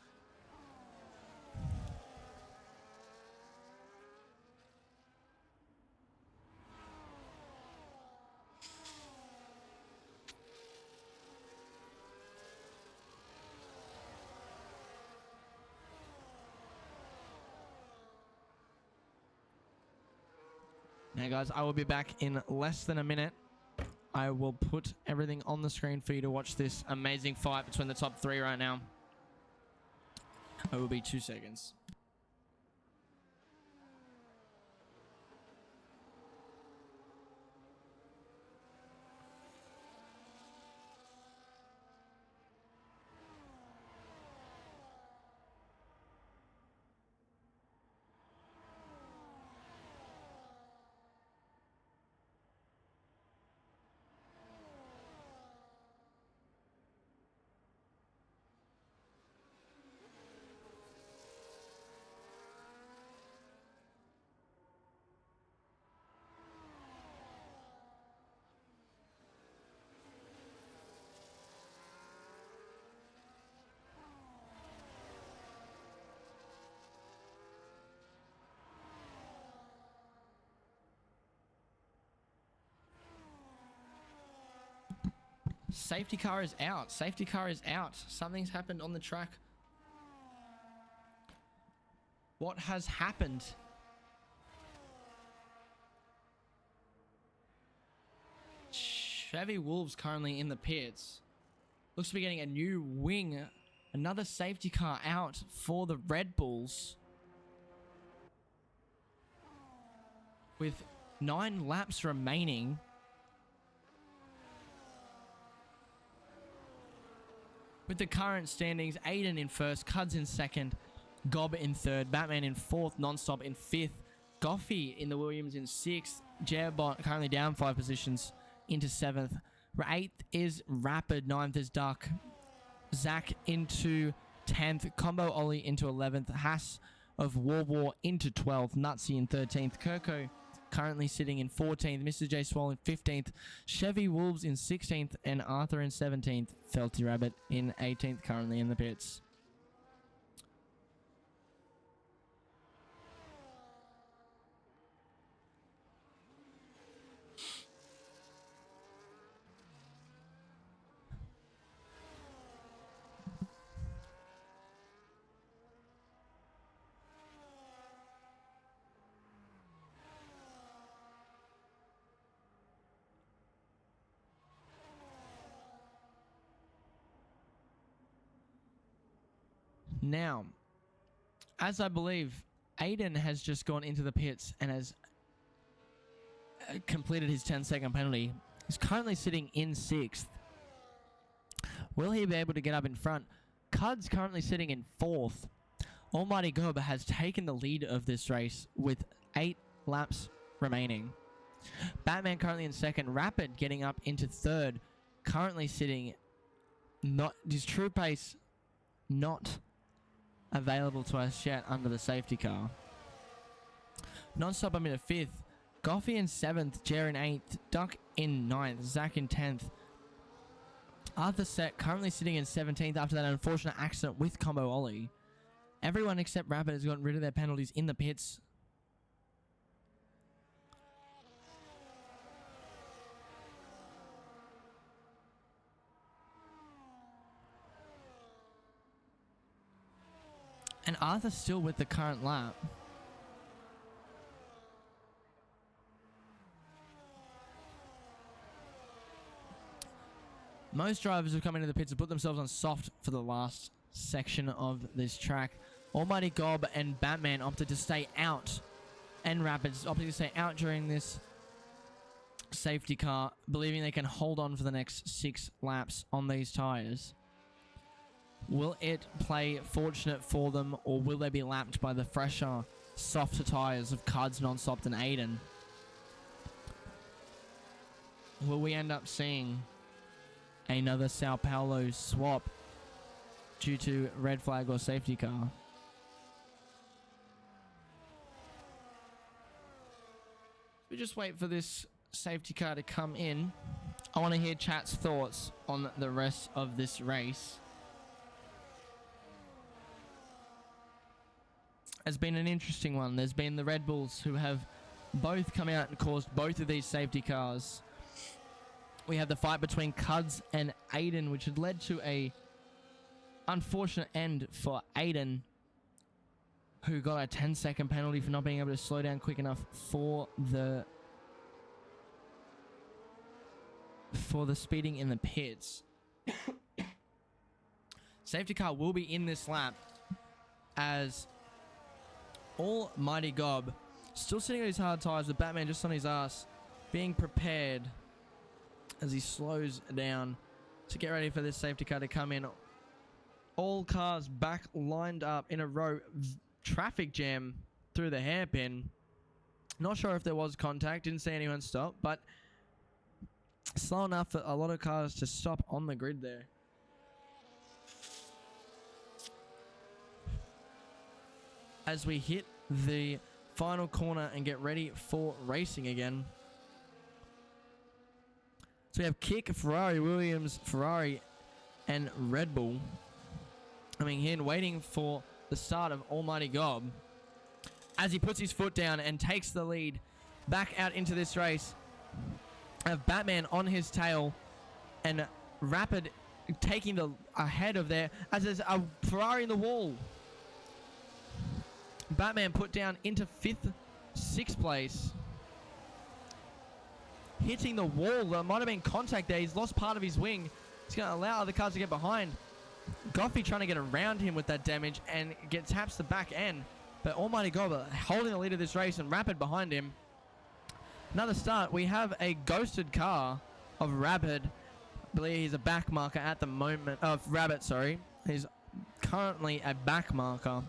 Now guys, I will be back in less than a minute. I will put everything on the screen for you to watch this amazing fight between the top 3 right now. It will be 2 seconds. Safety car is out. Safety car is out. Something's happened on the track. What has happened? Chevy Wolves currently in the pits. Looks to be getting a new wing. Another safety car out for the Red Bulls. With 9 laps remaining. With the current standings, Aiden in first, Cuds in second, Gob in third, Batman in fourth, Nonstop in fifth, Goffey in the Williams in sixth, Jairbot currently down 5 positions into seventh. 8th is Rapid, 9th is Duck, Zach into 10th, Combo Ollie into 11th, Haas of War into 12th, Nutsy in 13th, Kirko currently sitting in 14th, Mr. J Swole in 15th, Chevy Wolves in 16th, and Arthur in 17th, Felty Rabbit in 18th, currently in the pits. Now, as I believe, Aiden has just gone into the pits and has completed his 10-second penalty. He's currently sitting in 6th. Will he be able to get up in front? Cud's currently sitting in 4th. Almighty Gob has taken the lead of this race with 8 laps remaining. Batman currently in 2nd. Rapid getting up into 3rd. Currently sitting, not his true pace not available to us yet under the safety car. Nonstop I'm in 5th. Goffey in 7th. Jer in 8th. Duck in 9th. Zach in 10th. Arthur Set currently sitting in 17th after that unfortunate accident with Combo Ollie. Everyone except Rapid has gotten rid of their penalties in the pits. And Arthur's still with the current lap. Most drivers have come into the pits and put themselves on soft for the last section of this track. Almighty Gob and Batman opted to stay out. And Rapids opted to stay out during this safety car, believing they can hold on for the next 6 laps on these tyres. Will it play fortunate for them, or will they be lapped by the fresher, softer tyres of Cuds, Nonstop, and Aiden? Will we end up seeing another Sao Paulo swap due to red flag or safety car? We just wait for this safety car to come in. I want to hear chat's thoughts on the rest of this race. Has been an interesting one. There's been the Red Bulls who have both come out and caused both of these safety cars. We have the fight between Cuds and Aiden, which had led to a unfortunate end for Aiden, who got a 10-second penalty for not being able to slow down quick enough for the speeding in the pits. Safety car will be in this lap as Almighty Gob still sitting on his hard tires with Batman just on his ass, being prepared as he slows down to get ready for this safety car to come in. All cars back lined up in a row. Traffic jam through the hairpin. Not sure if there was contact. Didn't see anyone stop, but slow enough for a lot of cars to stop on the grid there. As we hit the final corner and get ready for racing again. So we have Kick, Ferrari, Williams, Ferrari, and Red Bull coming in, waiting for the start of Almighty Gob as he puts his foot down and takes the lead back out into this race. I have Batman on his tail and Rapid taking the ahead of there as there's a Ferrari in the wall. Batman put down into 6th place. Hitting the wall. There might have been contact there. He's lost part of his wing. He's going to allow other cars to get behind. Goffey trying to get around him with that damage and taps the back end. But Almighty God holding the lead of this race and Rapid behind him. Another start. We have a ghosted car of Rapid. I believe he's a back marker at the moment. Of Rabbit, sorry. He's currently a back marker.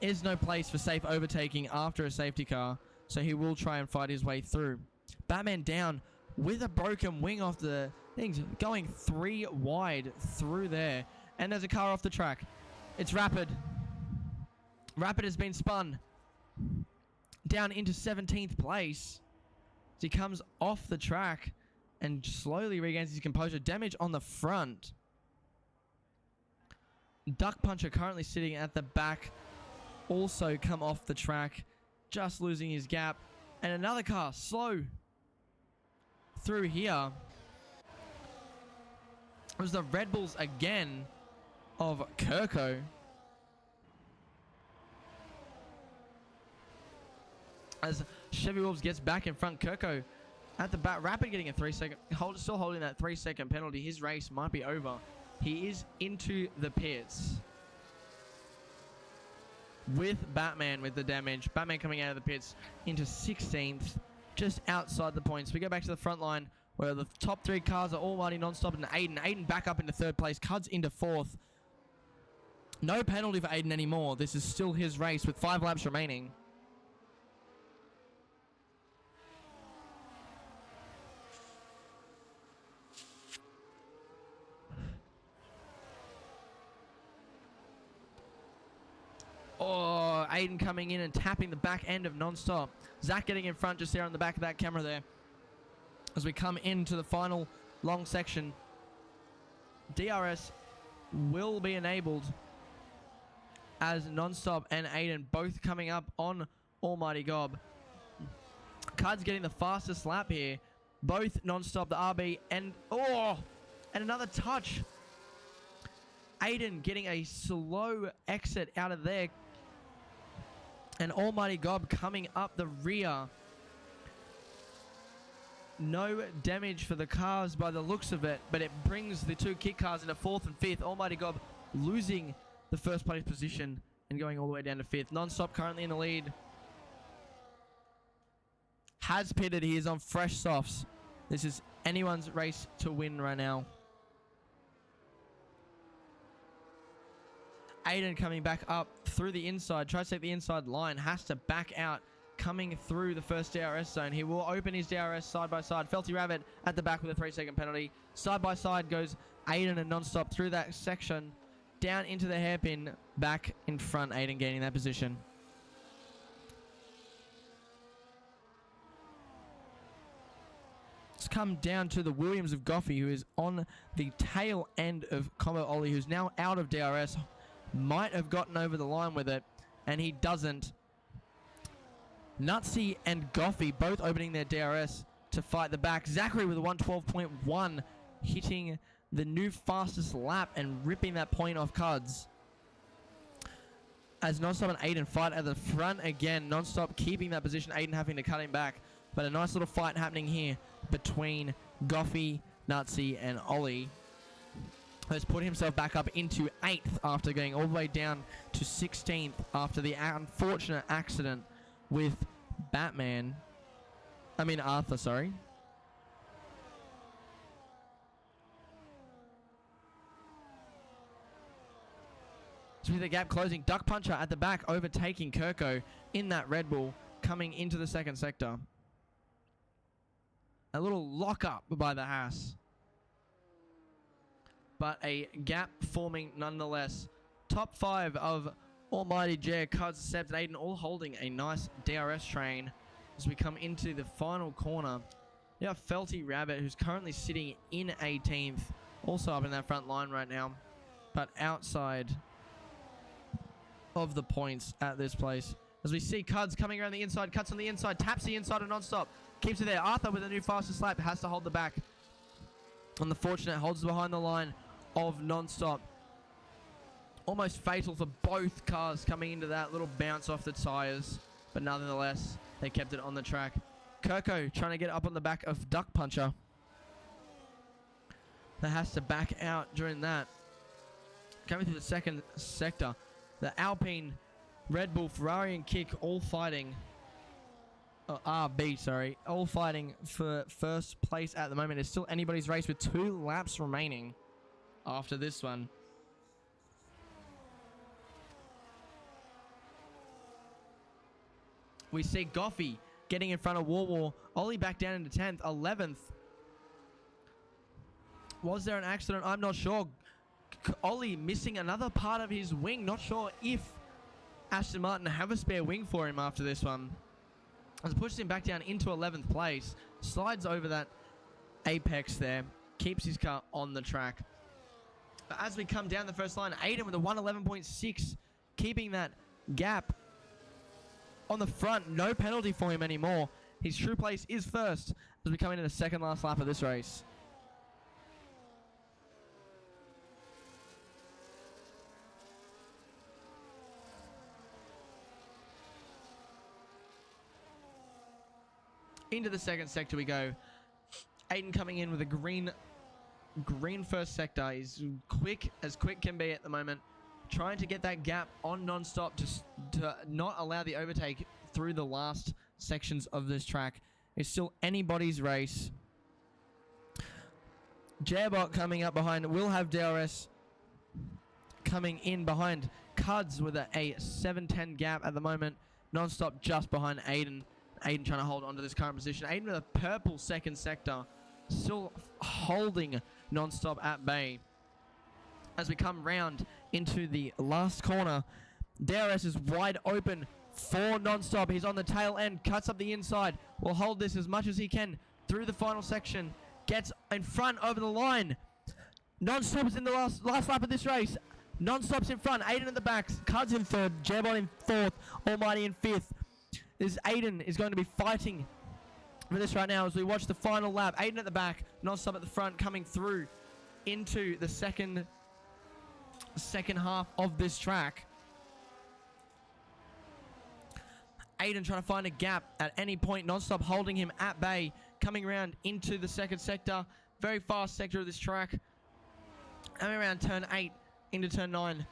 Is no place for safe overtaking after a safety car, so he will try and fight his way through. Batman down with a broken wing off the things, going 3 wide through there, and there's a car off the track. It's Rapid. Rapid has been spun down into 17th place as he comes off the track and slowly regains his composure. Damage on the front. Duck Puncher currently sitting at the back, also come off the track, just losing his gap. And another car slow through here. It was the Red Bulls again of Kirko. As Chevy Wolves gets back in front, Kirko at the back. Rapid getting a 3-second, still holding that 3-second penalty. His race might be over. He is into the pits with Batman with the damage. Batman coming out of the pits into 16th, just outside the points. We go back to the front line where the top 3 cars are Almighty, Non-Stop, and Aiden. Aiden back up into 3rd place. Cuds into 4th. No penalty for Aiden anymore. This is still his race with 5 laps remaining. Oh, Aiden coming in and tapping the back end of Non-Stop. Zach getting in front just there on the back of that camera there. As we come into the final long section, DRS will be enabled as Non-Stop and Aiden both coming up on Almighty Gob. Cud's getting the fastest lap here. Both Non-Stop, the RB, and another touch. Aiden getting a slow exit out of there. And Almighty Gob coming up the rear. No damage for the cars by the looks of it, but it brings the 2 kit cars into 4th and 5th. Almighty Gob losing the 1st place position and going all the way down to 5th. Non-Stop currently in the lead. Has pitted. He is on fresh softs. This is anyone's race to win right now. Aiden coming back up through the inside, tries to take the inside line, has to back out, coming through the first DRS zone. He will open his DRS side by side. Felty Rabbit at the back with a 3-second penalty. Side by side goes Aiden and Non-Stop through that section, down into the hairpin, back in front, Aiden gaining that position. It's come down to the Williams of Goffey, who is on the tail end of Combo Ollie, who's now out of DRS. Might have gotten over the line with it, and he doesn't. Nutsy and Goffey both opening their DRS to fight the back. Zachary with a 112.1 hitting the new fastest lap and ripping that point off Cuds. As Non-Stop and Aiden fight at the front again. Non-Stop keeping that position, Aiden having to cut him back. But a nice little fight happening here between Goffey, Nutsy, and Ollie. Has put himself back up into 8th after going all the way down to 16th after the unfortunate accident with Arthur, sorry. So with the gap closing, Duck Puncher at the back overtaking Kirko in that Red Bull coming into the 2nd sector. A little lock up by the Haas. But a gap forming nonetheless. Top 5 of Almighty Jer, Cuds, Sebs, and Aiden all holding a nice DRS train as we come into the final corner. You have Felty Rabbit, who's currently sitting in 18th, also up in that front line right now, but outside of the points at this place. As we see Cuds coming around the inside, cuts on the inside, taps the inside of Non-Stop, keeps it there. Arthur with a new fastest lap has to hold the back. on the Fortunate, holds behind the line of Non-Stop. Almost fatal for both cars coming into that little bounce off the tyres, but nonetheless, they kept it on the track. Kirko trying to get up on the back of Duck Puncher. That has to back out during that. Coming through the second sector, the Alpine, Red Bull, Ferrari and Kick all fighting. RB, sorry. All fighting for first place at the moment. It's still anybody's race with 2 laps remaining after this one. We see Goffey getting in front of War. Ollie back down into 10th, 11th. Was there an accident? I'm not sure. Ollie missing another part of his wing. Not sure if Aston Martin have a spare wing for him after this one. As it pushes him back down into 11th place. Slides over that apex there. Keeps his car on the track. But as we come down the first line, Aiden with a 111.6. Keeping that gap on the front. No penalty for him anymore. His true place is first as we come into the second last lap of this race. Into the second sector we go. Aiden coming in with a green first sector. He's quick as quick can be at the moment. Trying to get that gap on Non-Stop to not allow the overtake through the last sections of this track. It's still anybody's race. Jabot coming up behind. We'll have DRS coming in behind Cuds with a 7:10 gap at the moment. Non-Stop just behind Aiden. Aiden trying to hold on to this current position. Aiden with a purple second sector. Still holding Non-Stop at bay. As we come round into the last corner, DRS is wide open for Non-Stop. He's on the tail end, cuts up the inside. Will hold this as much as he can through the final section. Gets in front over the line. Non-Stop is in the last lap of this race. Non-Stop's in front. Aiden at the back. Cuds in third. Jabot in fourth. Almighty in fifth. This Aiden is going to be fighting for this right now as we watch the final lap. Aiden at the back, Non-Stop at the front, coming through into the second half of this track. Aiden trying to find a gap at any point. Non-Stop holding him at bay, coming around into the second sector. Very fast sector of this track. Coming around turn 8 into turn 9.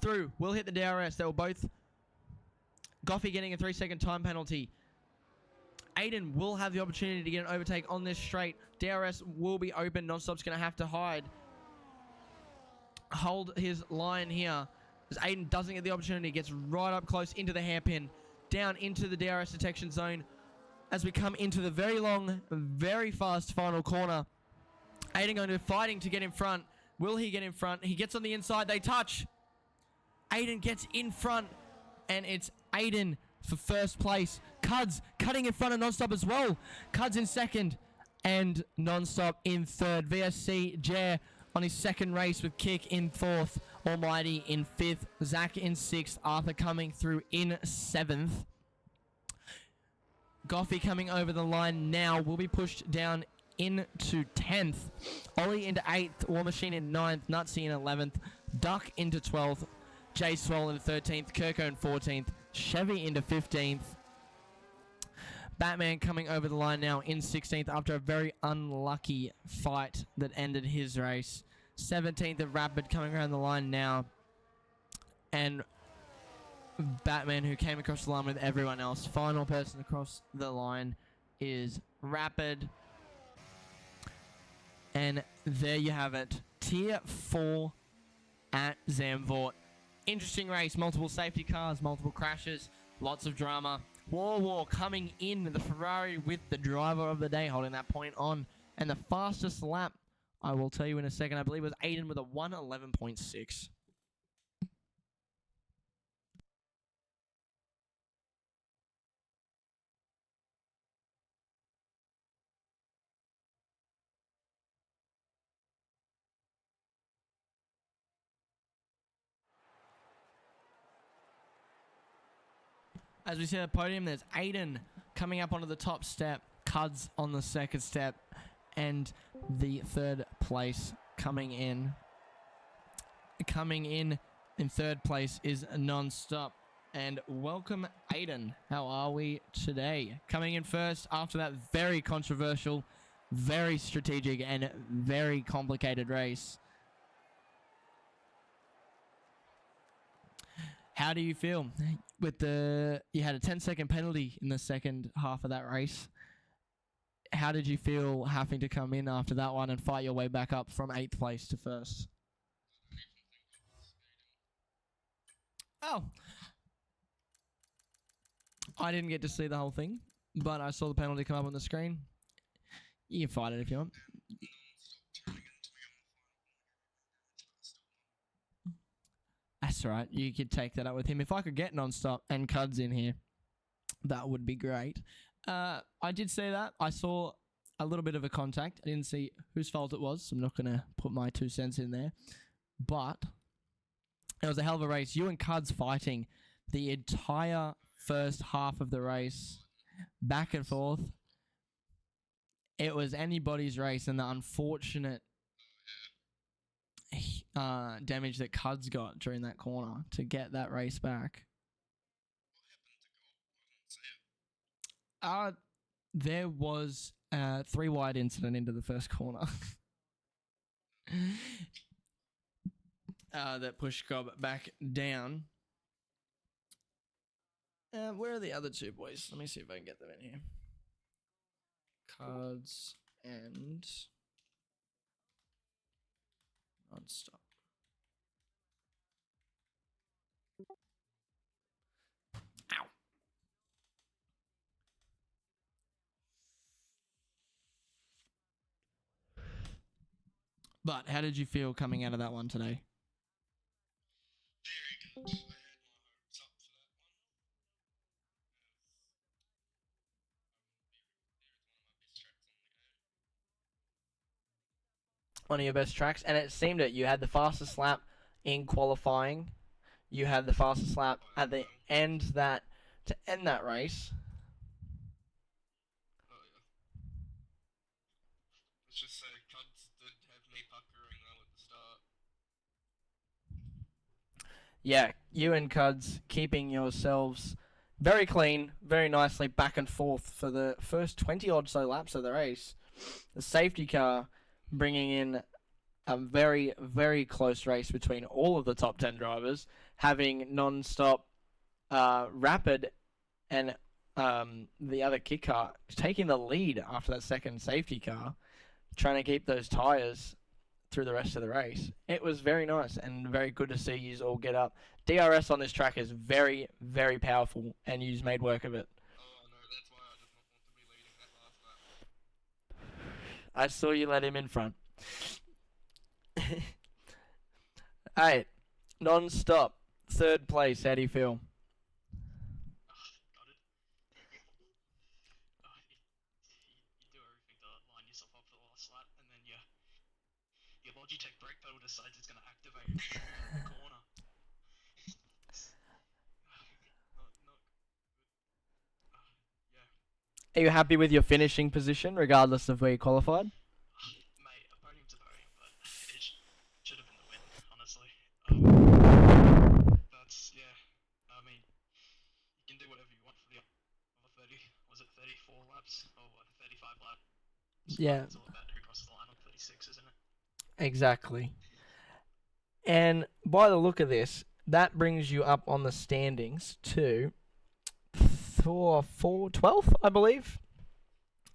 Through. We'll hit the DRS. They were both... Goffey getting a 3-second time penalty. Aiden will have the opportunity to get an overtake on this straight. DRS will be open. Non-Stop's going to have to hold his line here. As Aiden doesn't get the opportunity, gets right up close into the hairpin. Down into the DRS detection zone. As we come into the very long, very fast final corner. Aiden going to be fighting to get in front. Will he get in front? He gets on the inside. They touch. Aiden gets in front. And it's Aiden for first place. Cuds cutting in front of Non-Stop as well. Cuds in second and Non-Stop in third. VSC Jer on his second race with Kick in fourth. Almighty in fifth. Zach in sixth. Arthur coming through in seventh. Goffey coming over the line now will be pushed down into 10th. Ollie into 8th. War Machine in 9th. Nutsy in 11th. Duck into 12th. Jay Swell in 13th, Kirko in 14th, Chevy into 15th. Batman coming over the line now in 16th after a very unlucky fight that ended his race. 17th of Rapid coming around the line now. And Batman, who came across the line with everyone else. Final person across the line is Rapid. And there you have it. Tier 4 at Zandvoort. Interesting race, multiple safety cars, multiple crashes, lots of drama. War coming in, the Ferrari with the driver of the day, holding that point on. And the fastest lap, I will tell you in a second, I believe was Aiden with a 111.6. As we see the podium, there's Aiden coming up onto the top step, Cuds on the second step, And the third place coming in third place is Non-Stop. And welcome, Aiden. How are we today? Coming in first after that very controversial, very strategic, and very complicated race. How do you feel with you had a 10-second penalty in the second half of that race? How did you feel having to come in after that one and fight your way back up from 8th place to first? Oh. I didn't get to see the whole thing, but I saw the penalty come up on the screen. You can fight it if you want. That's all right. You could take that up with him. If I could get Non-Stop and Cuds in here, that would be great. I did see that. I saw a little bit of a contact. I didn't see whose fault it was, so I'm not going to put my 2 cents in there. But it was a hell of a race. You and Cuds fighting the entire first half of the race, back and forth. It was anybody's race, and the unfortunate damage that Cuds got during that corner to get that race back. There was a 3-wide incident into the first corner that pushed Gob back down. Where are the other 2 boys? Let me see if I can get them in here. Cuds and Non-Stop. Ow. But how did you feel coming out of that one today? Very good. I had my hopes up for that One of your best tracks, and it seemed that you had the fastest lap in qualifying. You had the fastest lap at the end to end that race. Oh yeah. Let's just say Cuds did have me puckering though at the start. Yeah, you and Cuds keeping yourselves very clean, very nicely back and forth for the first 20 odd so laps of the race. The safety car bringing in a very, very close race between all of the top 10 drivers, having Non-Stop, Rapid, and the other kit car taking the lead after that second safety car, trying to keep those tyres through the rest of the race. It was very nice and very good to see you all get up. DRS on this track is very, very powerful, and you made work of it. Oh no, that's why I did not want to be leading that last lap. I saw you let him in front. Hey, Non-Stop, 3rd place. How do you feel? Got it. You do everything to line yourself up for the last lap, and then your Logitech brake pedal decides it's going to activate in the corner. Are you happy with your finishing position, regardless of where you qualified? Mate, a podium's a podium, but it should have been the win, honestly. That's, yeah. I mean, you can do whatever you want for the other 30, was it 34 laps? Or what, 35 laps? Yeah. It's all about who crosses the line on 36, isn't it? Exactly. And by the look of this, that brings you up on the standings to 12th, I believe,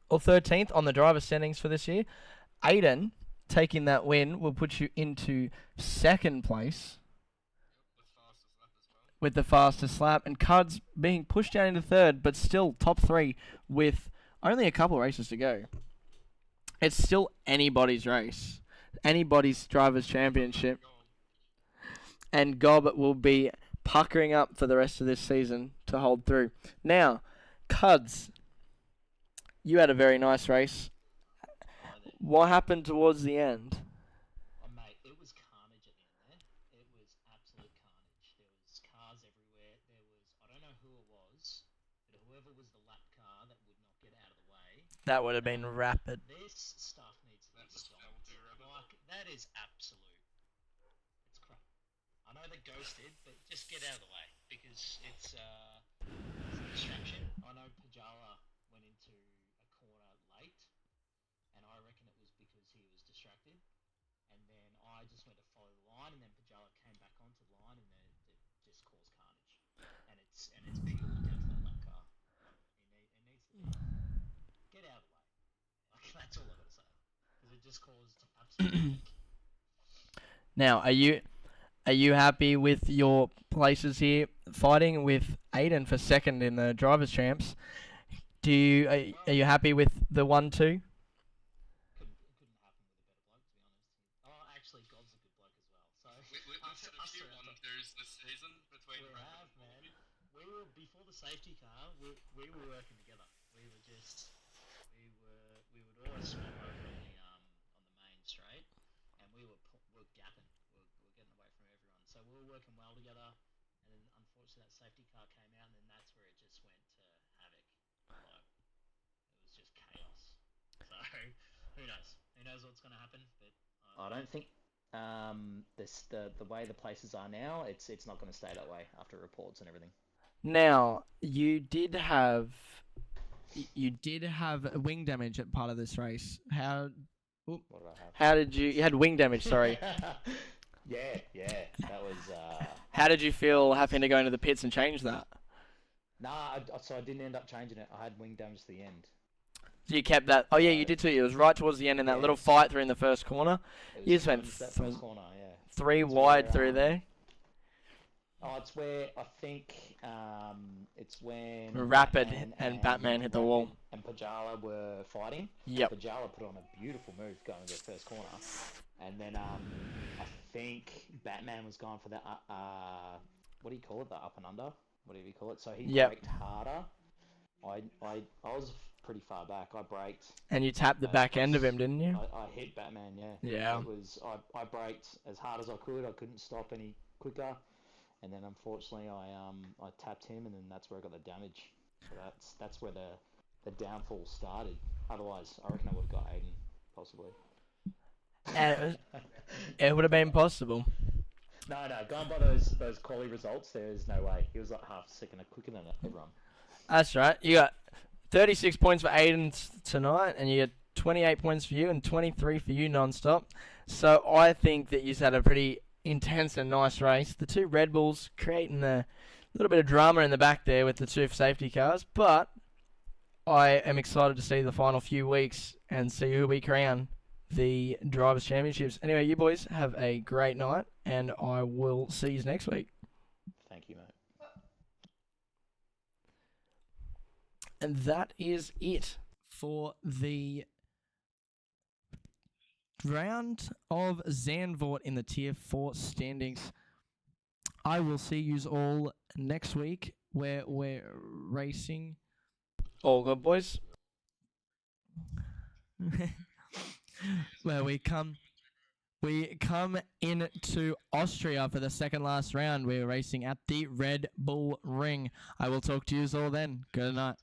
or 13th on the driver standings for this year. Aiden taking that win will put you into 2nd place with the fastest lap, and Cuds being pushed down into 3rd, but still top 3 with only a couple races to go. It's still anybody's race, anybody's driver's championship, and Gob will be puckering up for the rest of this season to hold through. Now, Cuds, you had a very nice race. What happened towards the end? Oh, mate, it was carnage at the end there. It was absolute carnage. There was cars everywhere. I don't know who it was, but whoever was the lap car that would not get out of the way. That would have been Rapid. This stuff That is absolute. It's crap. I know the ghost did, but just get out of the way because it's a distraction. I know Pajala went into a corner late, and I reckon it was because he was distracted. And then I just went to follow the line, and then Pajala came back onto the line, and then it just caused carnage. And it's pure death on that car. It needs to be get out of the way. Like that's all I gotta say, because it just caused absolute havoc. Now, are you happy with your places here, fighting with Aiden for second in the drivers' champs? Are you happy with the 1-2? Couldn't happen with a better bloke, to be honest. Oh, actually, God's a good bloke as well. So We've us, had a us few two have to- wonders this season between we Brandon have, and man. Bobby. We were before the safety car. We were working together. We were just we would always swap over on the main straight, and we were gapping. We were getting away from everyone. So we were working well together. And then unfortunately that safety car came out, and then that's where it just went to havoc. Like it was just chaos. So who knows? Who knows what's going to happen? But I don't think the way the places are now, it's not going to stay that way after reports and everything. Now, you did have wing damage at part of this race. What did I have? How did you had wing damage, sorry. yeah, that was. How did you feel having to go into the pits and change that? So I didn't end up changing it. I had wing damage to the end. So you kept that. Oh yeah, you did too. It was right towards the end in that little fight through in the first corner. You just went that first corner, yeah. 3 It's wide where, through there. Oh, it's where I think it's when Rapid and Batman hit the wall. and Pajala were fighting. Yep. Pajala put on a beautiful move going to the first corner, and then I think Batman was going for that what do you call it, the up and under, whatever you call it. So he braked harder. I was pretty far back. I braked. And you tapped the back end of him, didn't you? I hit Batman. Yeah. Yeah. It was I braked as hard as I could. I couldn't stop any quicker. And then unfortunately, I tapped him, and then that's where I got the damage. So that's where the downfall started. Otherwise, I reckon I would have got Aiden, possibly. And it would have been possible. No, going by those quality results, there's no way. He was like half a second quicker than everyone. That's right. You got 36 points for Aiden tonight, and you got 28 points for you and 23 for you non-stop. So I think that you've had a pretty intense and nice race. The 2 Red Bulls creating a little bit of drama in the back there with the 2 safety cars, but I am excited to see the final few weeks and see who we crown the Drivers' Championships. Anyway, you boys have a great night, and I will see you next week. Thank you, mate. And that is it for the round of Zandvoort in the Tier 4 standings. I will see yous all next week where we're racing. All good, boys? Where we come into Austria for the second last round. We're racing at the Red Bull Ring. I will talk to yous all then. Good night.